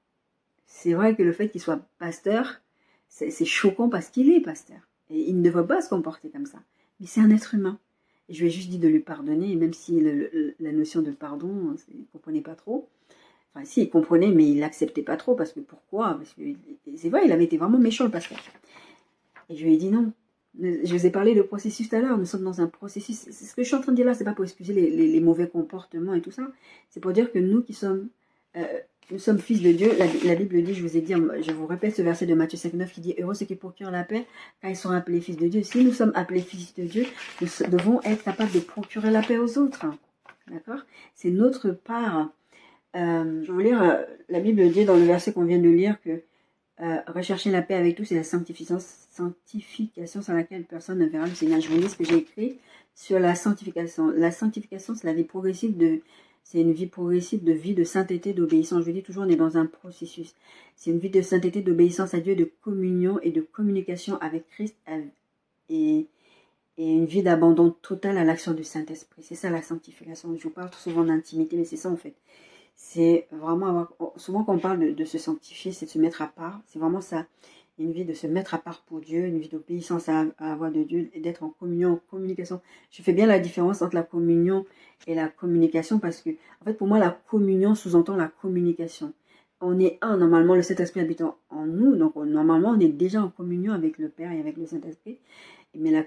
C'est vrai que le fait qu'il soit pasteur, c'est choquant parce qu'il est pasteur. Et il ne devrait pas se comporter comme ça. Mais c'est un être humain. Et je lui ai juste dit de lui pardonner, même si la notion de pardon, il ne comprenait pas trop. Enfin, si, il comprenait, mais il l'acceptait pas trop. Parce que pourquoi? Parce que c'est vrai, il avait été vraiment méchant, le pasteur. Et je lui ai dit non. Je vous ai parlé de processus tout à l'heure. Nous sommes dans un processus. C'est ce que je suis en train de dire là, c'est pas pour excuser les mauvais comportements et tout ça. C'est pour dire que nous qui sommes... nous sommes fils de Dieu. La Bible dit, je vous ai dit, je vous répète ce verset de Matthieu 5,9 qui dit heureux ceux qui procurent la paix car ils sont appelés fils de Dieu. Si nous sommes appelés fils de Dieu, nous devons être capables de procurer la paix aux autres. D'accord? C'est notre part. Je vais vous lire, la Bible dit dans le verset qu'on vient de lire que rechercher la paix avec tous, c'est la sanctification sans laquelle personne ne verra le Seigneur. Je vous lis ce que j'ai écrit sur la sanctification. La sanctification, c'est la vie progressive c'est une vie progressive de vie de sainteté, d'obéissance. Je dis toujours, on est dans un processus. C'est une vie de sainteté, d'obéissance à Dieu, de communion et de communication avec Christ et une vie d'abandon total à l'action du Saint-Esprit. C'est ça la sanctification. Je vous parle souvent d'intimité, mais c'est ça en fait. C'est vraiment souvent quand on parle de se sanctifier, c'est de se mettre à part. C'est vraiment ça. Une vie de se mettre à part pour Dieu, une vie d'obéissance à la voix de Dieu et d'être en communion, en communication. Je fais bien la différence entre la communion et la communication parce que, en fait, pour moi, la communion sous-entend la communication. On est un, normalement, le Saint-Esprit habitant en nous, donc normalement, on est déjà en communion avec le Père et avec le Saint-Esprit. Mais la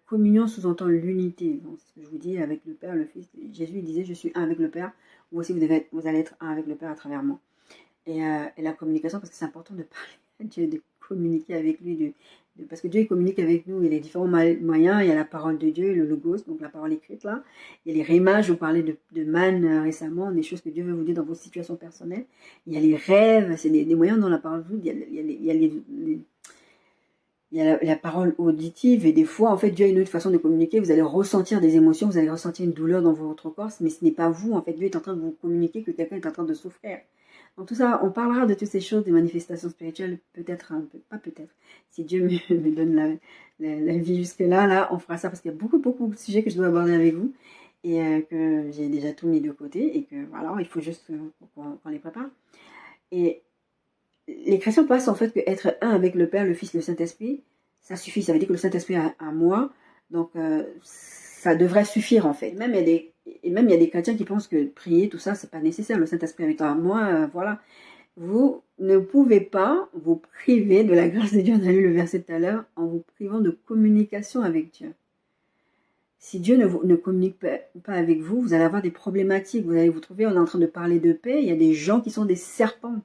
communion sous-entend l'unité. C'est ce que je vous dis avec le Père, le Fils. Jésus disait, je suis un avec le Père. Vous aussi, vous allez être un avec le Père à travers moi. Et la communication, parce que c'est important de parler à Dieu, de communiquer avec lui, parce que Dieu il communique avec nous, il y a différents moyens, il y a la parole de Dieu, le logos, donc la parole écrite là, il y a les rémas, je vous parlais de man récemment, des choses que Dieu veut vous dire dans vos situations personnelles, il y a les rêves, c'est des moyens dont la parole vous dit, il y a la parole auditive et des fois, en fait, Dieu a une autre façon de communiquer. Vous allez ressentir des émotions, vous allez ressentir une douleur dans votre corps, mais ce n'est pas vous. En fait, Dieu est en train de vous communiquer que quelqu'un est en train de souffrir. Donc tout ça, on parlera de toutes ces choses, des manifestations spirituelles, peut-être un peu, pas peut-être. Si Dieu me donne la vie jusque-là, là, on fera ça parce qu'il y a beaucoup de sujets que je dois aborder avec vous et que j'ai déjà tout mis de côté et que voilà, il faut juste qu'on les prépare. Et les chrétiens pensent en fait qu'être un avec le Père, le Fils, le Saint-Esprit, ça suffit. Ça veut dire que le Saint-Esprit a moi, donc ça devrait suffire en fait. Même il y a des chrétiens qui pensent que prier, tout ça, c'est pas nécessaire. Le Saint-Esprit habitant à moi, voilà. Vous ne pouvez pas vous priver de la grâce de Dieu. On a lu le verset tout à l'heure, en vous privant de communication avec Dieu. Si Dieu ne communique pas avec vous, vous allez avoir des problématiques. Vous allez vous trouver, on est en train de parler de paix, il y a des gens qui sont des serpents.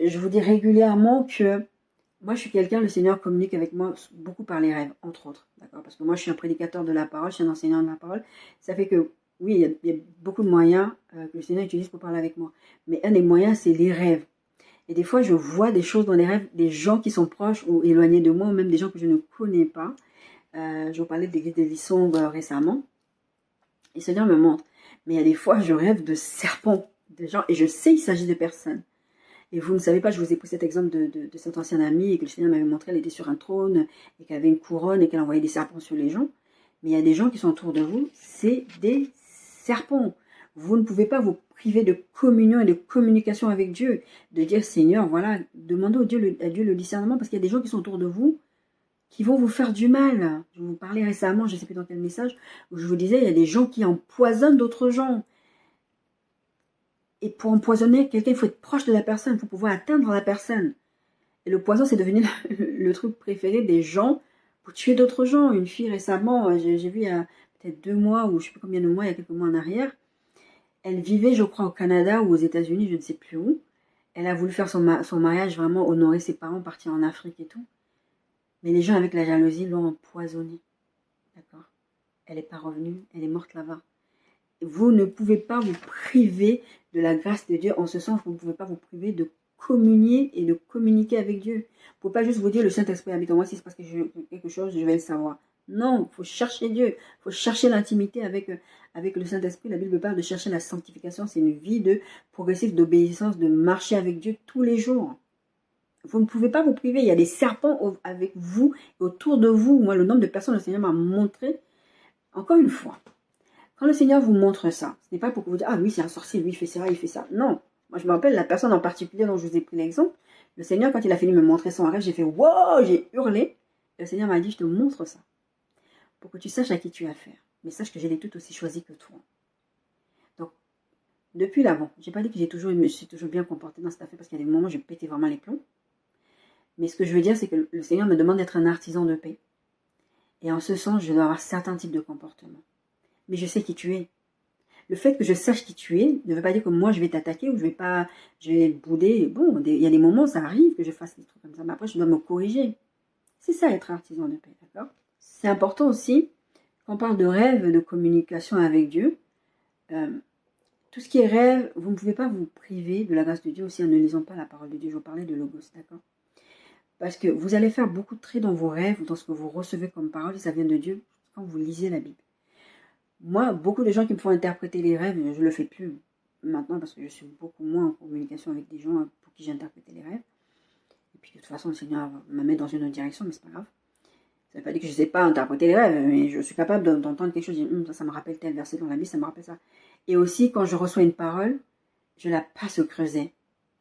Je vous dis régulièrement que moi, je suis quelqu'un, le Seigneur communique avec moi beaucoup par les rêves, entre autres. D'accord? Parce que moi, je suis un prédicateur de la parole, je suis un enseignant de la parole. Ça fait que oui, il y a beaucoup de moyens que le Seigneur utilise pour parler avec moi. Mais un des moyens, c'est les rêves. Et des fois, je vois des choses dans les rêves, des gens qui sont proches ou éloignés de moi, ou même des gens que je ne connais pas. Je vous parlais de l'église de Lissong récemment. Et le Seigneur me montre. Mais il y a des fois, je rêve de serpents, de gens, et je sais qu'il s'agit de personnes. Et vous ne savez pas, je vous ai pris cet exemple de cette ancienne amie, et que le Seigneur m'avait montré, elle était sur un trône, et qu'elle avait une couronne, et qu'elle envoyait des serpents sur les gens. Mais il y a des gens qui sont autour de vous, c'est des serpents. Vous ne pouvez pas vous priver de communion et de communication avec Dieu. De dire, Seigneur, voilà, demandez à Dieu le discernement, parce qu'il y a des gens qui sont autour de vous, qui vont vous faire du mal. Je vous parlais récemment, je ne sais plus dans quel message, où je vous disais, il y a des gens qui empoisonnent d'autres gens. Et pour empoisonner quelqu'un, il faut être proche de la personne, il faut pouvoir atteindre la personne. Et le poison, c'est devenu le truc préféré des gens pour tuer d'autres gens. Une fille récemment, j'ai vu il y a peut-être 2 mois, ou je ne sais plus combien de mois, il y a quelques mois en arrière, elle vivait, je crois, au Canada ou aux États-Unis, je ne sais plus où. Elle a voulu faire son mariage, vraiment honorer ses parents, partir en Afrique et tout. Mais les gens, avec la jalousie, l'ont empoisonnée. D'accord? Elle n'est pas revenue, elle est morte là-bas. Vous ne pouvez pas vous priver de la grâce de Dieu, en ce sens, vous ne pouvez pas vous priver de communier et de communiquer avec Dieu. Il ne faut pas juste vous dire, le Saint-Esprit habite en moi, si c'est parce que j'ai quelque chose, je vais le savoir. Non, il faut chercher Dieu, il faut chercher l'intimité avec le Saint-Esprit. La Bible parle de chercher la sanctification, c'est une vie de progressive, d'obéissance, de marcher avec Dieu tous les jours. Vous ne pouvez pas vous priver, il y a des serpents avec vous, autour de vous. Moi, le nombre de personnes, le Seigneur m'a montré, encore une fois, quand le Seigneur vous montre ça, ce n'est pas pour que vous dites, ah oui, c'est un sorcier, lui, il fait ça, il fait ça. Non. Moi, je me rappelle la personne en particulier dont je vous ai pris l'exemple. Le Seigneur, quand il a fini de me montrer son rêve, j'ai fait, wow, j'ai hurlé. Et le Seigneur m'a dit, je te montre ça, pour que tu saches à qui tu as affaire. Mais sache que je l'ai tout aussi choisi que toi. Donc, depuis là, bon, j'ai pas dit que je me suis toujours bien comportée dans cette affaire, parce qu'il y a des moments où je pétais vraiment les plombs. Mais ce que je veux dire, c'est que le Seigneur me demande d'être un artisan de paix. Et en ce sens, je dois avoir certains types de comportements. Mais je sais qui tu es. Le fait que je sache qui tu es ne veut pas dire que moi je vais t'attaquer ou je vais bouder. Bon, il y a des moments, ça arrive que je fasse des trucs comme ça, mais après je dois me corriger. C'est ça être artisan de paix, d'accord? C'est important aussi, quand on parle de rêve, de communication avec Dieu, tout ce qui est rêve, vous ne pouvez pas vous priver de la grâce de Dieu aussi en ne lisant pas la parole de Dieu. Je vous parlais de Logos, d'accord? Parce que vous allez faire beaucoup de traits dans vos rêves ou dans ce que vous recevez comme parole, et ça vient de Dieu quand vous lisez la Bible. Moi, beaucoup de gens qui me font interpréter les rêves, je ne le fais plus maintenant parce que je suis beaucoup moins en communication avec des gens pour qui j'ai interprété les rêves. Et puis de toute façon, le Seigneur me met dans une autre direction, mais c'est pas grave. Ça ne veut pas dire que je ne sais pas interpréter les rêves, mais je suis capable d'entendre quelque chose, je dis, ça me rappelle tel verset dans la Bible, ça me rappelle ça. Et aussi, quand je reçois une parole, je la passe au creuset.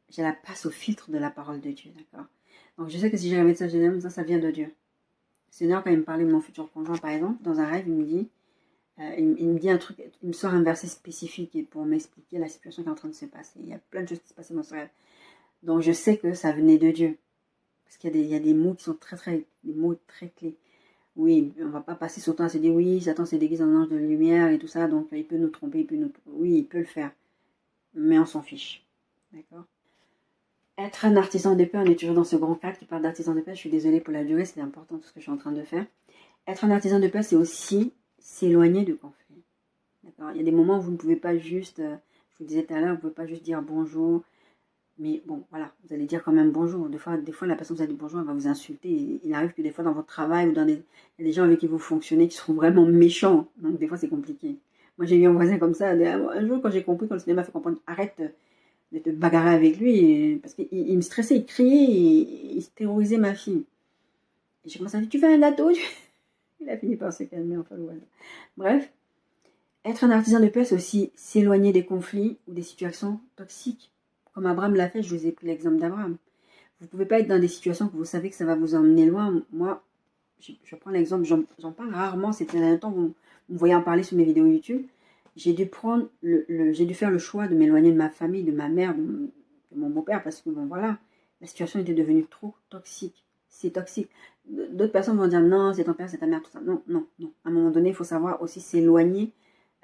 Je la passe au filtre de la parole de Dieu, d'accord? Donc je sais que si j'ai un message de Dieu, ça vient de Dieu. Le Seigneur, quand il me parlait de mon futur conjoint, par exemple, dans un rêve, il me dit, il me dit un truc, il me sort un verset spécifique pour m'expliquer la situation qui est en train de se passer. Il y a plein de choses qui se passaient dans ce rêve. Donc je sais que ça venait de Dieu. Parce qu'il y a des mots qui sont des mots très clés. Oui, on ne va pas passer son temps à se dire, oui, Satan se déguise en ange de lumière et tout ça, donc il peut nous tromper, oui, il peut le faire. Mais on s'en fiche. D'accord? Être un artisan de paix, on est toujours dans ce grand cadre qui parle d'artisan de paix. Je suis désolée pour la durée, c'est important tout ce que je suis en train de faire. Être un artisan de paix, c'est aussi s'éloigner de conflit. D'accord? Il y a des moments où vous ne pouvez pas juste, je vous disais tout à l'heure, vous ne pouvez pas juste dire bonjour. Mais bon, voilà, vous allez dire quand même bonjour. Des fois la personne vous a dit bonjour, elle va vous insulter. Et il arrive que des fois dans votre travail ou il y a des gens avec qui vous fonctionnez qui sont vraiment méchants. Donc des fois c'est compliqué. Moi j'ai eu un voisin comme ça. Un jour quand j'ai compris, quand le cinéma fait comprendre, arrête de te bagarrer avec lui. Parce qu'il me stressait, il criait, il terrorisait ma fille. Et j'ai commencé à dire, tu fais un gâteau? Il a fini par se calmer, enfin voilà. Bref. Être un artisan de paix, c'est aussi s'éloigner des conflits ou des situations toxiques. Comme Abraham l'a fait, je vous ai pris l'exemple d'Abraham. Vous ne pouvez pas être dans des situations que vous savez que ça va vous emmener loin. Moi, je prends l'exemple, j'en parle rarement, c'était un temps où vous me voyez en parler sur mes vidéos YouTube. J'ai dû faire le choix de m'éloigner de ma famille, de ma mère, de mon beau-père, parce que bon voilà, la situation était devenue trop toxique. C'est toxique. D'autres personnes vont dire non, c'est ton père, c'est ta mère, tout ça. Non, non, non. À un moment donné, il faut savoir aussi s'éloigner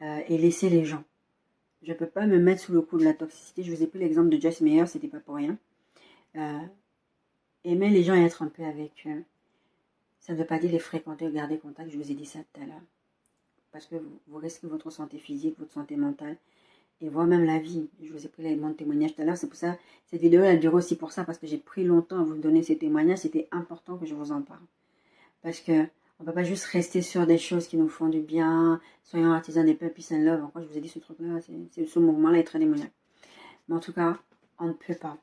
et laisser les gens. Je ne peux pas me mettre sous le coup de la toxicité. Je vous ai pris l'exemple de Joyce Meyer, c'était pas pour rien. Aimer les gens et être en paix avec eux, ça ne veut pas dire les fréquenter ou garder contact. Je vous ai dit ça tout à l'heure. parce que vous risquez votre santé physique, votre santé mentale, et voire même la vie. Je vous ai pris les bons témoignages tout à l'heure, c'est pour ça, cette vidéo elle dure aussi pour ça, parce que j'ai pris longtemps à vous donner ces témoignages, c'était important que je vous en parle. Parce que on ne peut pas juste rester sur des choses qui nous font du bien, soyons artisans des paix, peace and love. Encore, je vous ai dit ce truc-là, ce mouvement-là est très démoniaque. Mais en tout cas, on ne peut pas.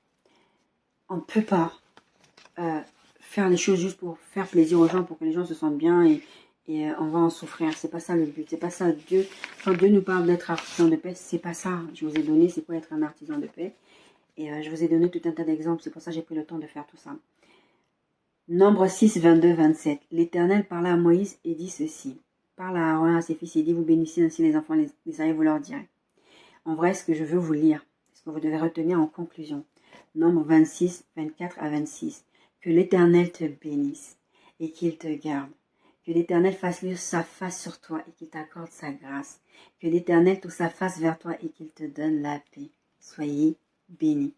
On ne peut pas faire les choses juste pour faire plaisir aux gens, pour que les gens se sentent bien et on va en souffrir. C'est pas ça le but. C'est pas ça. Dieu, quand Dieu nous parle d'être artisan de paix, c'est pas ça. Je vous ai donné, c'est quoi être un artisan de paix. Et je vous ai donné tout un tas d'exemples. C'est pour ça que j'ai pris le temps de faire tout ça. Nombre 6, 22, 27. L'Éternel parla à Moïse et dit ceci. Parle à Aaron, à ses fils et dit, vous bénissez ainsi les enfants d'Israël, vous leur direz. En vrai, ce que je veux vous lire, ce que vous devez retenir en conclusion. Nombre 26, 24 à 26. Que l'Éternel te bénisse et qu'il te garde. Que l'Éternel fasse luire sa face sur toi et qu'il t'accorde sa grâce. Que l'Éternel tourne sa face vers toi et qu'il te donne la paix. Soyez bénis.